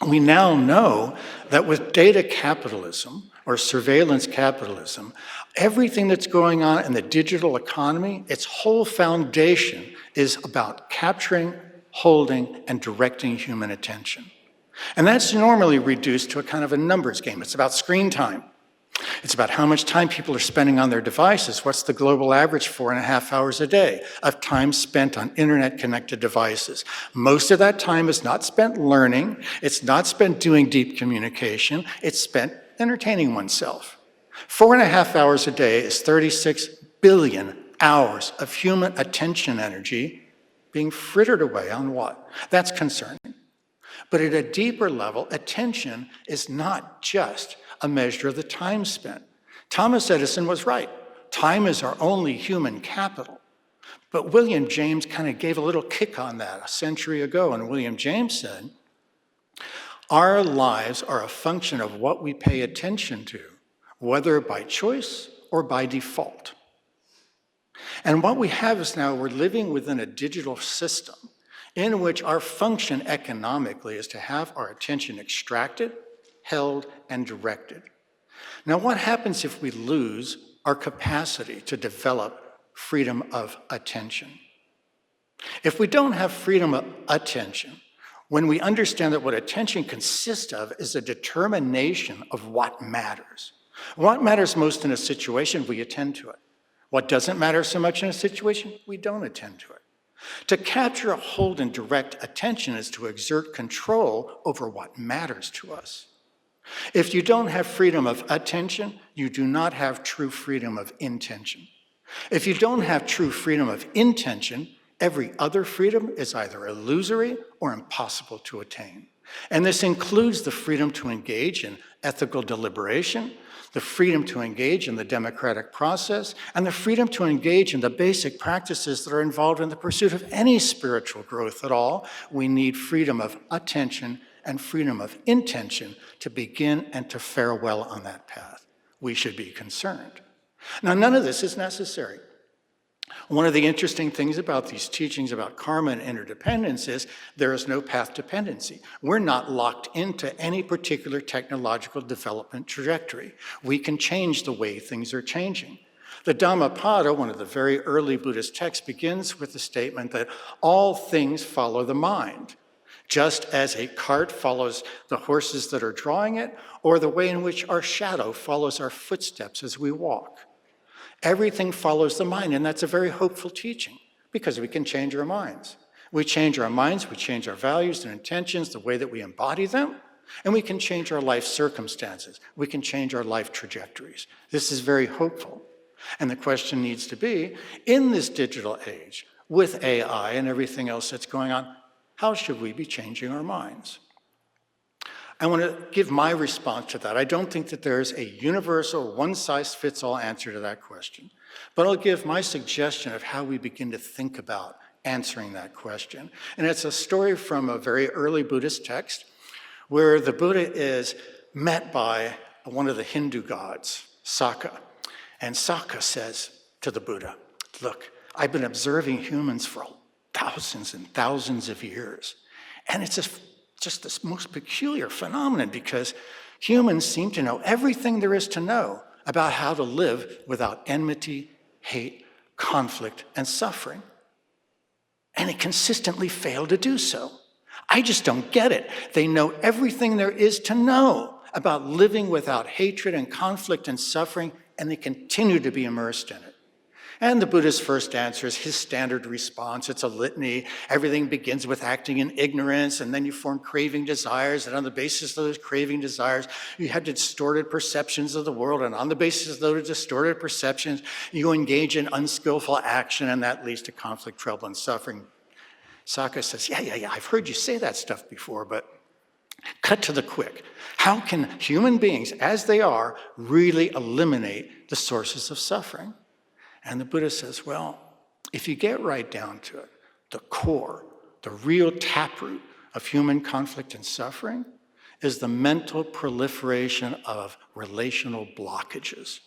We now know that with data capitalism or surveillance capitalism, everything that's going on in the digital economy, its whole foundation is about capturing, holding, and directing human attention. And that's normally reduced to a kind of a numbers game. It's about screen time. It's about how much time people are spending on their devices. What's the global average 4.5 hours a day of time spent on internet-connected devices? Most of that time is not spent learning. It's not spent doing deep communication. It's spent entertaining oneself. 4.5 hours a day is 36 billion hours of human attention energy being frittered away on what? That's concerning. But at a deeper level, attention is not just a measure of the time spent. Thomas Edison was right. Time is our only human capital. But William James kind of gave a little kick on that a century ago, and William James said, our lives are a function of what we pay attention to, whether by choice or by default. And what we have is now we're living within a digital system in which our function economically is to have our attention extracted, held, and directed. Now, what happens if we lose our capacity to develop freedom of attention? If we don't have freedom of attention, when we understand that what attention consists of is a determination of what matters. What matters most in a situation, we attend to it. What doesn't matter so much in a situation, we don't attend to it. To capture, hold, and direct attention is to exert control over what matters to us. If you don't have freedom of attention, you do not have true freedom of intention. If you don't have true freedom of intention, every other freedom is either illusory or impossible to attain. And this includes the freedom to engage in ethical deliberation, the freedom to engage in the democratic process, and the freedom to engage in the basic practices that are involved in the pursuit of any spiritual growth at all. We need freedom of attention and freedom of intention to begin and to fare well on that path. We should be concerned. Now, none of this is necessary. One of the interesting things about these teachings about karma and interdependence is there is no path dependency. We're not locked into any particular technological development trajectory. We can change the way things are changing. The Dhammapada, one of the very early Buddhist texts, begins with the statement that all things follow the mind, just as a cart follows the horses that are drawing it, or the way in which our shadow follows our footsteps as we walk. Everything follows the mind, and that's a very hopeful teaching because we can change our minds. We change our minds, we change our values and intentions, the way that we embody them, and we can change our life circumstances. We can change our life trajectories. This is very hopeful. And the question needs to be, in this digital age, with AI and everything else that's going on, how should we be changing our minds? I want to give my response to that. I don't think that there's a universal, one-size-fits-all answer to that question. But I'll give my suggestion of how we begin to think about answering that question. And it's a story from a very early Buddhist text where the Buddha is met by one of the Hindu gods, Sakka. And Sakka says to the Buddha, look, I've been observing humans for thousands and thousands of years. And it's just this most peculiar phenomenon because humans seem to know everything there is to know about how to live without enmity, hate, conflict, and suffering. And they consistently fail to do so. I just don't get it. They know everything there is to know about living without hatred and conflict and suffering, and they continue to be immersed in it. And the Buddha's first answer is his standard response. It's a litany. Everything begins with acting in ignorance, and then you form craving desires, and on the basis of those craving desires, you have distorted perceptions of the world, and on the basis of those distorted perceptions, you engage in unskillful action, and that leads to conflict, trouble, and suffering. Sakka says, yeah, I've heard you say that stuff before, but cut to the quick. How can human beings, as they are, really eliminate the sources of suffering? And the Buddha says, well, if you get right down to it, the core, the real taproot of human conflict and suffering is the mental proliferation of relational blockages.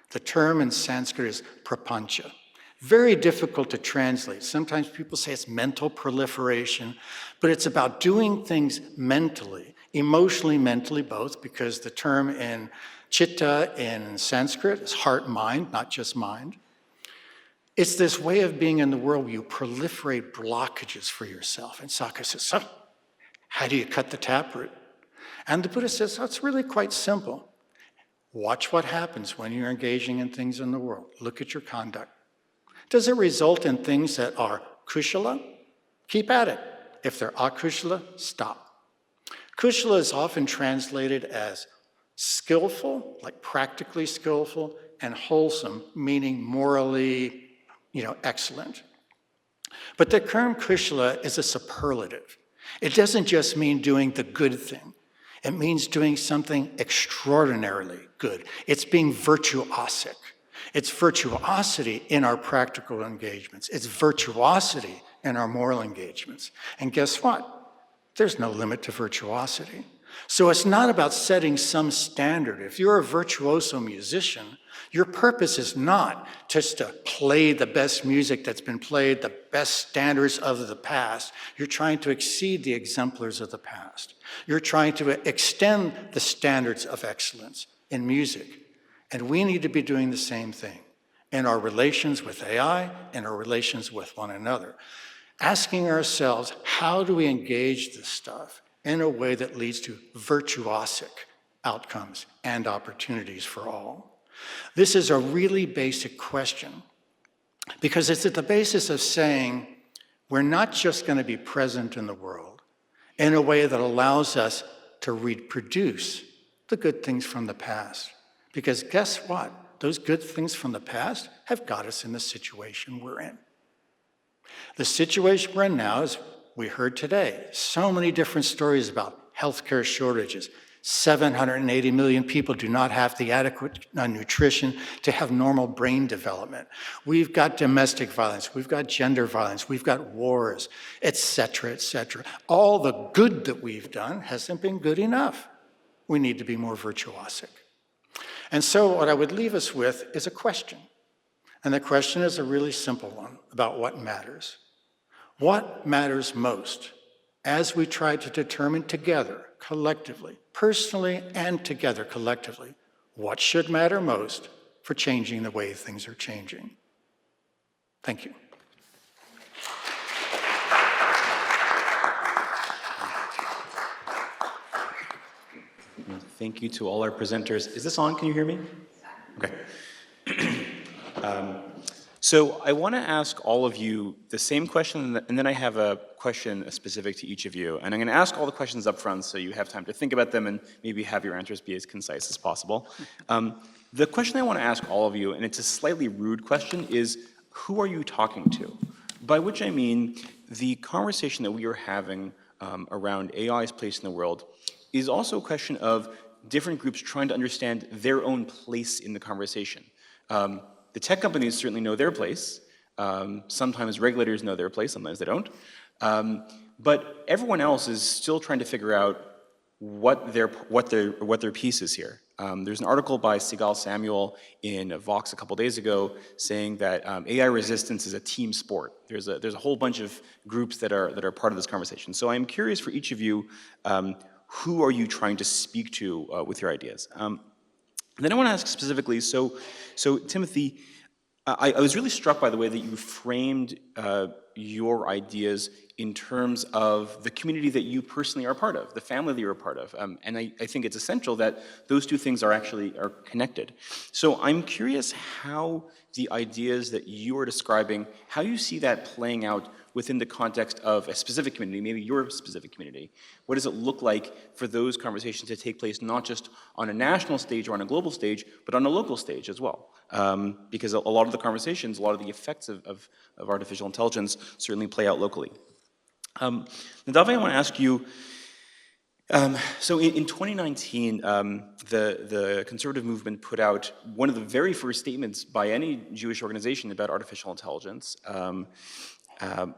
The term in Sanskrit is prapancha. Very difficult to translate. Sometimes people say it's mental proliferation, but it's about doing things mentally, emotionally, mentally, both, because the term in chitta in Sanskrit is heart, mind, not just mind. It's this way of being in the world where you proliferate blockages for yourself. And Sakka says, so, how do you cut the taproot? And the Buddha says, oh, it's really quite simple. Watch what happens when you're engaging in things in the world. Look at your conduct. Does it result in things that are kushala? Keep at it. If they're akushala, stop. Kushala is often translated as skillful, like practically skillful, and wholesome, meaning morally, excellent. But the term kushala is a superlative. It doesn't just mean doing the good thing. It means doing something extraordinarily good. It's being virtuosic. It's virtuosity in our practical engagements. It's virtuosity in our moral engagements. And guess what? There's no limit to virtuosity. So it's not about setting some standard. If you're a virtuoso musician, your purpose is not just to play the best music that's been played, the best standards of the past. You're trying to exceed the exemplars of the past. You're trying to extend the standards of excellence in music. And we need to be doing the same thing in our relations with AI, in our relations with one another. Asking ourselves, how do we engage this stuff in a way that leads to virtuosic outcomes and opportunities for all? This is a really basic question because it's at the basis of saying we're not just going to be present in the world in a way that allows us to reproduce the good things from the past. Because guess what? Those good things from the past have got us in the situation we're in. The situation we're in now is, we heard today, so many different stories about healthcare shortages. 780 million people do not have the adequate nutrition to have normal brain development. We've got domestic violence, we've got gender violence, we've got wars, et cetera, et cetera. All the good that we've done hasn't been good enough. We need to be more virtuosic. And so what I would leave us with is a question. And the question is a really simple one about what matters. What matters most as we try to determine together, collectively, personally and together collectively, what should matter most for changing the way things are changing? Thank you. Thank you to all our presenters. Is this on? Can you hear me? Okay. So I want to ask all of you the same question, and then I have a question specific to each of you. And I'm going to ask all the questions up front so you have time to think about them and maybe have your answers be as concise as possible. The question I want to ask all of you, and it's a slightly rude question, is who are you talking to? By which I mean the conversation that we are having around AI's place in the world is also a question of different groups trying to understand their own place in the conversation. The tech companies certainly know their place. Sometimes regulators know their place, sometimes they don't. But everyone else is still trying to figure out what their piece is here. There's an article by Sigal Samuel in Vox a couple days ago saying that AI resistance is a team sport. There's a whole bunch of groups that are part of this conversation. So I'm curious for each of you, who are you trying to speak to with your ideas? Then I want to ask specifically, so Timothy, I was really struck by the way that you framed your ideas in terms of the community that you personally are part of, the family that you're a part of. And I think it's essential that those two things are connected. So I'm curious how the ideas that you are describing, how you see that playing out within the context of a specific community, maybe your specific community. What does it look like for those conversations to take place not just on a national stage or on a global stage, but on a local stage as well? Because a lot of the conversations, a lot of the effects of artificial intelligence certainly play out locally. Nadav, I want to ask you, so in 2019, the conservative movement put out one of the very first statements by any Jewish organization about artificial intelligence,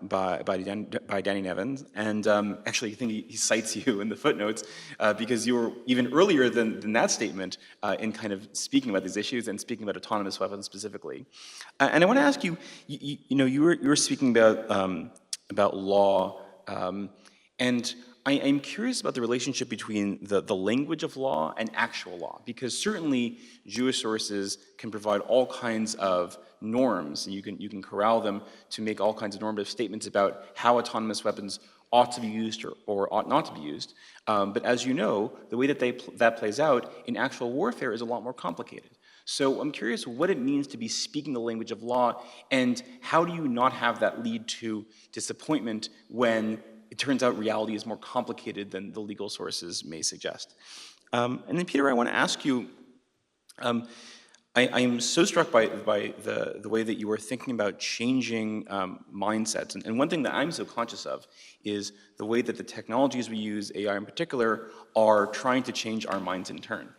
by Danny Nevins, and actually I think he cites you in the footnotes because you were even earlier than that statement in kind of speaking about these issues and speaking about autonomous weapons specifically. And I want to ask you, you were speaking about law, and I'm curious about the relationship between the language of law and actual law, because certainly Jewish sources can provide all kinds of norms, and you can corral them to make all kinds of normative statements about how autonomous weapons ought to be used or ought not to be used. But as you know, the way that that plays out in actual warfare is a lot more complicated. So I'm curious what it means to be speaking the language of law, and how do you not have that lead to disappointment when it turns out reality is more complicated than the legal sources may suggest. And then Peter, I want to ask you, I am so struck by the way that you are thinking about changing mindsets. And one thing that I'm so conscious of is the way that the technologies we use, AI in particular, are trying to change our minds in turn.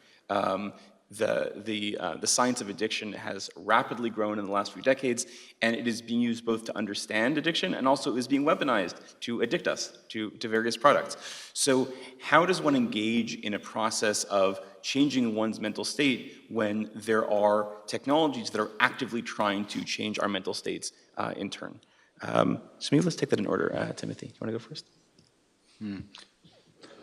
The science of addiction has rapidly grown in the last few decades, and it is being used both to understand addiction and also is being weaponized to addict us to various products. So how does one engage in a process of changing one's mental state when there are technologies that are actively trying to change our mental states in turn? So maybe let's take that in order. Timothy, you want to go first?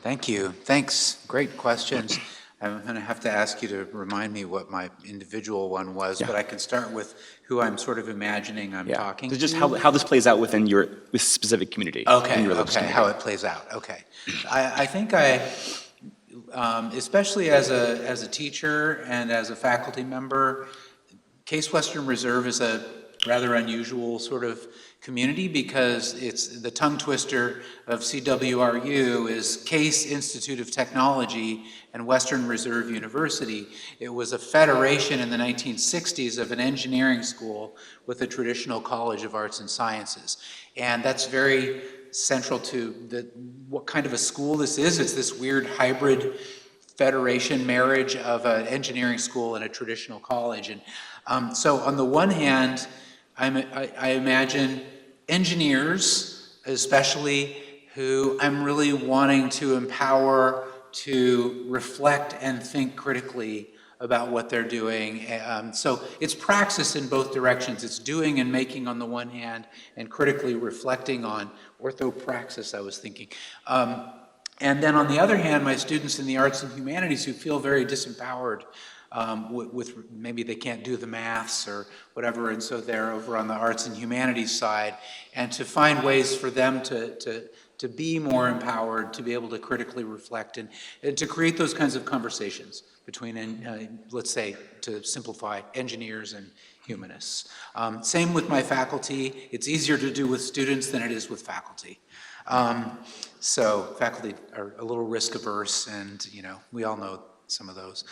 Thank you. Thanks. Great questions. I'm going to have to ask you to remind me what my individual one was, but I can start with who I'm sort of imagining I'm talking to. So just how this plays out within your specific community. Okay, how it plays out. Okay. I think especially as a teacher and as a faculty member, Case Western Reserve is a rather unusual sort of community because it's the tongue twister of CWRU is Case Institute of Technology and Western Reserve University. It was a federation in the 1960s of an engineering school with a traditional college of arts and sciences. And that's very central to what kind of a school this is. It's this weird hybrid federation marriage of an engineering school and a traditional college. And so on the one hand, I imagine engineers, especially, who I'm really wanting to empower to reflect and think critically about what they're doing. So it's praxis in both directions. It's doing and making on the one hand, and critically reflecting on orthopraxis, I was thinking. And then on the other hand, my students in the arts and humanities who feel very disempowered with maybe they can't do the maths or whatever, and so they're over on the arts and humanities side, and to find ways for them to be more empowered, to be able to critically reflect, and to create those kinds of conversations between, let's say, to simplify, engineers and humanists. Same with my faculty. It's easier to do with students than it is with faculty. So faculty are a little risk averse, and we all know some of those.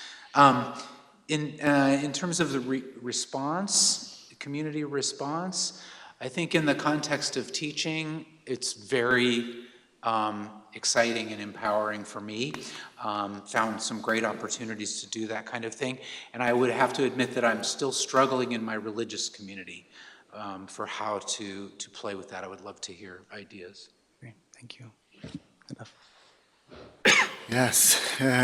In terms of the response, community response, I think in the context of teaching, it's very exciting and empowering for me. Found some great opportunities to do that kind of thing. And I would have to admit that I'm still struggling in my religious community for how to play with that. I would love to hear ideas. Great, thank you. Yes,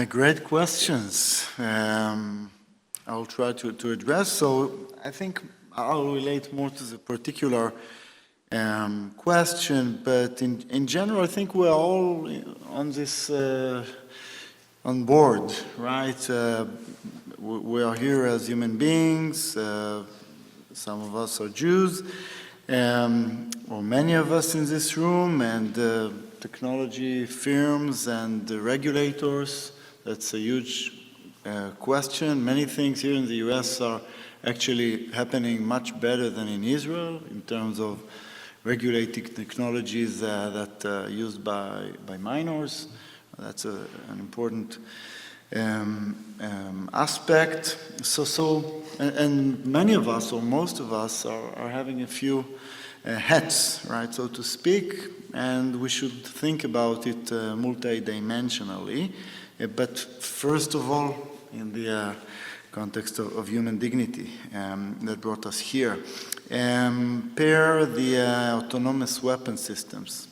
great questions. I'll try to address. So I think I'll relate more to the particular question, but in general, I think we're all on this on board, right? We are here as human beings. Some of us are Jews, or many of us in this room, and technology firms and regulators. That's a huge question. Many things here in the US are actually happening much better than in Israel in terms of regulating technologies that are used by minors. That's an important aspect. And many of us, or most of us, are having a few hats, right, so to speak, and we should think about it multidimensionally. But first of all, in the context of human dignity that brought us here, pair the autonomous weapon systems.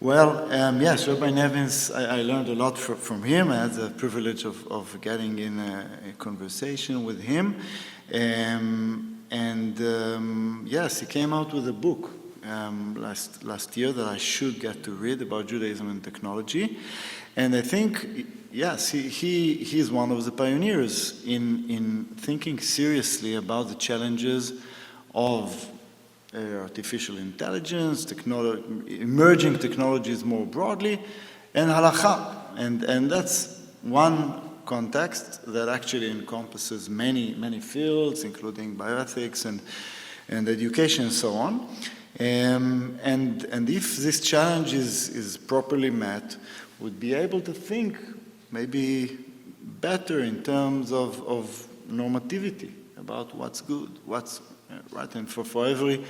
Well, yes, Rabbi Nevins, I learned a lot from him. I had the privilege of getting in a conversation with him. Yes, he came out with a book last year that I should get to read about Judaism and technology. And I think, yes, he is one of the pioneers in thinking seriously about the challenges of artificial intelligence, emerging technologies more broadly, and halakha. And that's one context that actually encompasses many fields, including bioethics and education and so on. And if this challenge is properly met, we'd be able to think maybe better in terms of normativity about what's good, what's right. And for every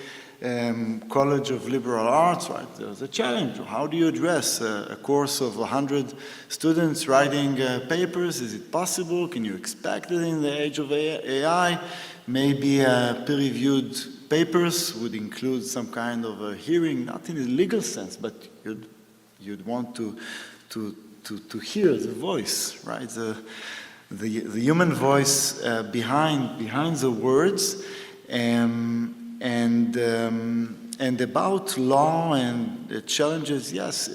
College of Liberal Arts, right, there's a challenge. How do you address a course of 100 students writing papers? Is it possible? Can you expect it in the age of AI? Maybe peer-reviewed papers would include some kind of a hearing, not in a legal sense, but you'd want to hear the voice, right? The human voice behind the words. And about law and the challenges, yes,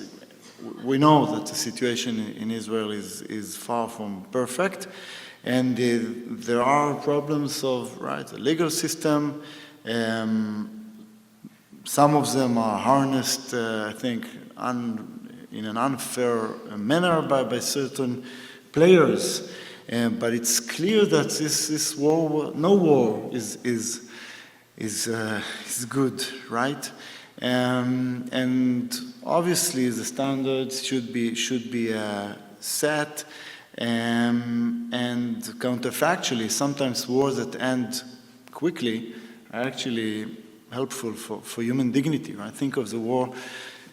we know that the situation in Israel is far from perfect, and there are problems of the legal system. Some of them are harnessed, I think, in an unfair manner by certain players. But it's clear that this war, no war is good, right? And obviously the standards should be set. And counterfactually, sometimes wars that end quickly are actually helpful for human dignity. Right? Think of the war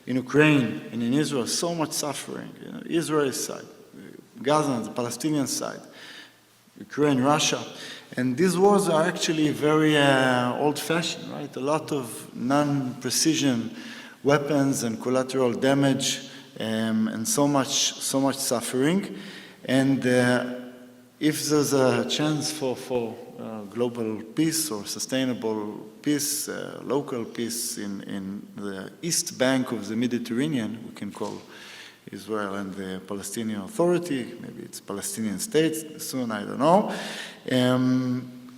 in Ukraine and in Israel. So much suffering. Israel's side, Gaza, the Palestinian side, Ukraine, Russia. And these wars are actually very old-fashioned, right? A lot of non-precision weapons and collateral damage, and so much suffering. And if there's a chance for global peace or sustainable peace, local peace in the east bank of the Mediterranean, we can call Israel and the Palestinian Authority, maybe it's Palestinian state soon, I don't know.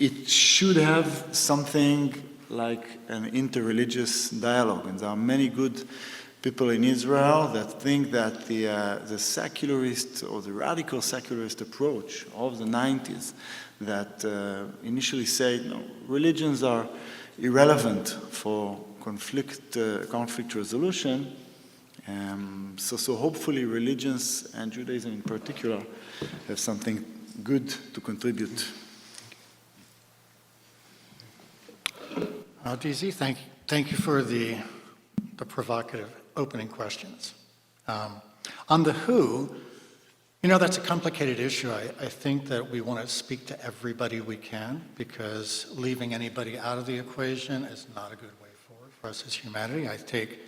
It should have something like an interreligious dialogue, and there are many good people in Israel that think that the secularist or the radical secularist approach of the 90s that initially said, no, religions are irrelevant for conflict resolution. So hopefully religions, and Judaism in particular, have something good to contribute. DZ, thank you for the provocative opening questions. On the who, that's a complicated issue. I think that we want to speak to everybody we can, because leaving anybody out of the equation is not a good way forward for us as humanity. I take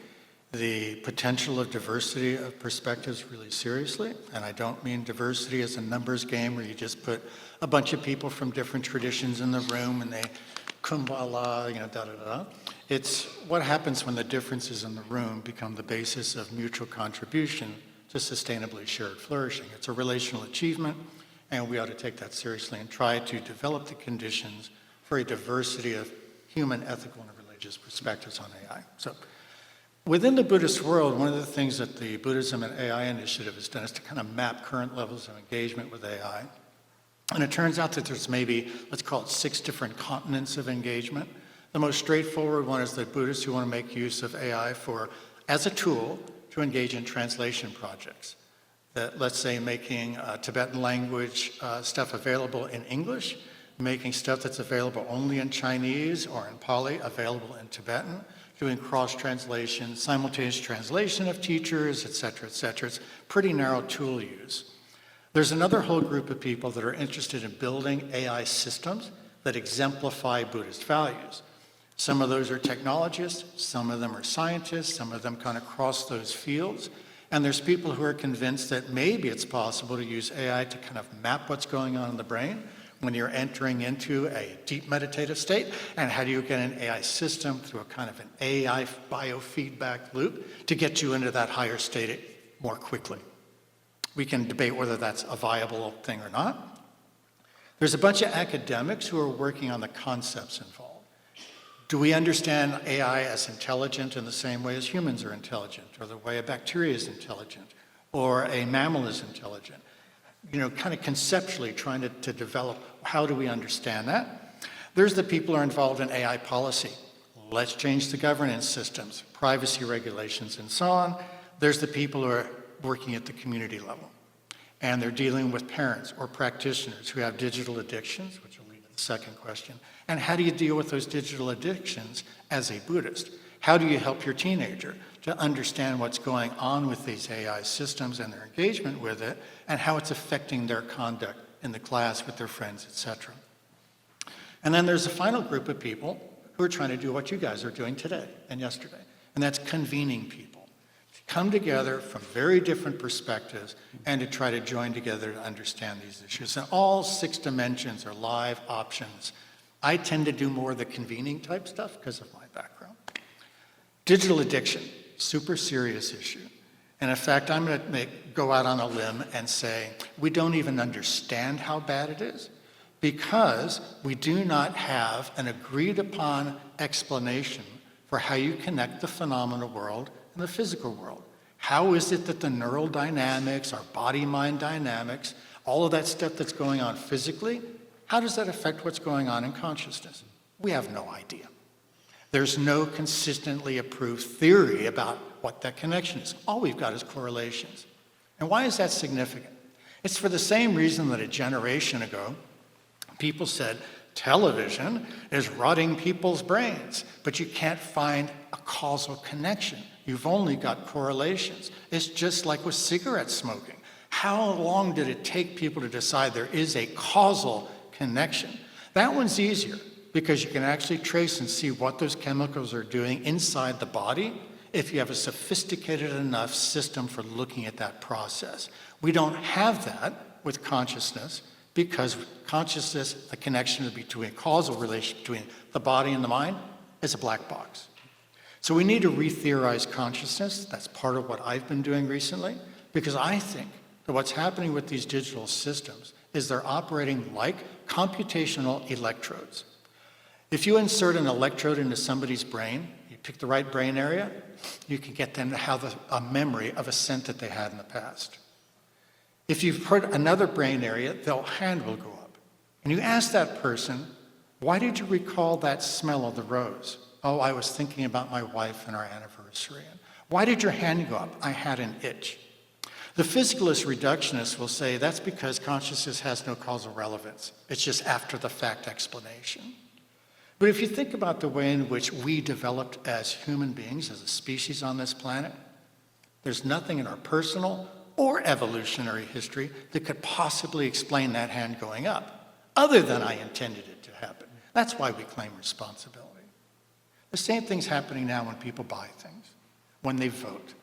the potential of diversity of perspectives really seriously, and I don't mean diversity as a numbers game where you just put a bunch of people from different traditions in the room and they kumbala, da-da-da. It's what happens when the differences in the room become the basis of mutual contribution to sustainably shared flourishing. It's a relational achievement, and we ought to take that seriously and try to develop the conditions for a diversity of human, ethical, and religious perspectives on AI. So, within the Buddhist world, one of the things that the Buddhism and AI Initiative has done is to kind of map current levels of engagement with AI. And it turns out that there's maybe, let's call it 6 different continents of engagement. The most straightforward one is that Buddhists who want to make use of AI as a tool to engage in translation projects. That, let's say, making Tibetan language stuff available in English, making stuff that's available only in Chinese or in Pali available in Tibetan, doing cross-translation, simultaneous translation of teachers, et cetera, et cetera. It's pretty narrow tool use. There's another whole group of people that are interested in building AI systems that exemplify Buddhist values. Some of those are technologists, some of them are scientists, some of them kind of cross those fields. And there's people who are convinced that maybe it's possible to use AI to kind of map what's going on in the brain when you're entering into a deep meditative state, and how do you get an AI system through a kind of an AI biofeedback loop to get you into that higher state more quickly. We can debate whether that's a viable thing or not. There's a bunch of academics who are working on the concepts involved. Do we understand AI as intelligent in the same way as humans are intelligent, or the way a bacteria is intelligent, or a mammal is intelligent? Kind of conceptually trying to develop, how do we understand that? There's the people who are involved in AI policy. Let's change the governance systems, privacy regulations, and so on. There's the people who are working at the community level, and they're dealing with parents or practitioners who have digital addictions, which will lead to the second question. And how do you deal with those digital addictions as a Buddhist? How do you help your teenager to understand what's going on with these AI systems and their engagement with it, and how it's affecting their conduct in the class with their friends, etc. And then there's a final group of people who are trying to do what you guys are doing today and yesterday, and that's convening people to come together from very different perspectives and to try to join together to understand these issues. And all 6 dimensions are live options. I tend to do more of the convening type stuff because of my background. Digital addiction, super serious issue. And in fact, I'm going to go out on a limb and say we don't even understand how bad it is, because we do not have an agreed upon explanation for how you connect the phenomenal world and the physical world. How is it that the neural dynamics, our body-mind dynamics, all of that stuff that's going on physically, how does that affect what's going on in consciousness? We have no idea. There's no consistently approved theory about what that connection is. All we've got is correlations. And why is that significant? It's for the same reason that a generation ago, people said television is rotting people's brains, but you can't find a causal connection. You've only got correlations. It's just like with cigarette smoking. How long did it take people to decide there is a causal connection? That one's easier, because you can actually trace and see what those chemicals are doing inside the body if you have a sophisticated enough system for looking at that process. We don't have that with consciousness, because consciousness, the connection between, causal relation between the body and the mind, is a black box. So we need to re-theorize consciousness. That's part of what I've been doing recently, because I think that what's happening with these digital systems is they're operating like computational electrodes. If you insert an electrode into somebody's brain, you pick the right brain area, you can get them to have a memory of a scent that they had in the past. If you've put another brain area, their hand will go up. And you ask that person, why did you recall that smell of the rose? Oh, I was thinking about my wife and our anniversary. Why did your hand go up? I had an itch. The physicalist reductionists will say that's because consciousness has no causal relevance. It's just after the fact explanation. But if you think about the way in which we developed as human beings, as a species on this planet, there's nothing in our personal or evolutionary history that could possibly explain that hand going up, other than I intended it to happen. That's why we claim responsibility. The same thing's happening now when people buy things, when they vote.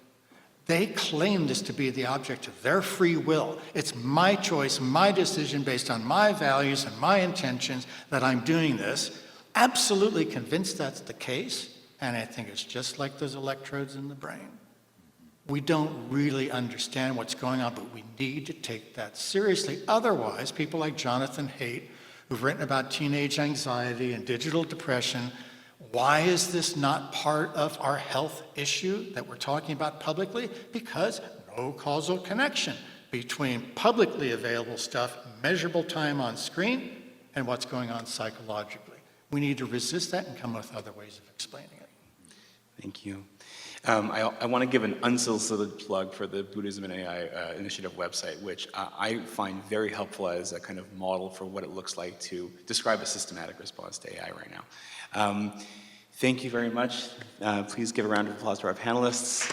They claim this to be the object of their free will. It's my choice, my decision based on my values and my intentions that I'm doing this. Absolutely convinced that's the case, and I think it's just like those electrodes in the brain. We don't really understand what's going on, but we need to take that seriously. Otherwise, people like Jonathan Haidt, who've written about teenage anxiety and digital depression, why is this not part of our health issue that we're talking about publicly? Because no causal connection between publicly available stuff, measurable time on screen, and what's going on psychologically. We need to resist that and come up with other ways of explaining it. Thank you. I want to give an unsolicited plug for the Buddhism and AI Initiative website, which I find very helpful as a kind of model for what it looks like to describe a systematic response to AI right now. Thank you very much. Please give a round of applause to our panelists.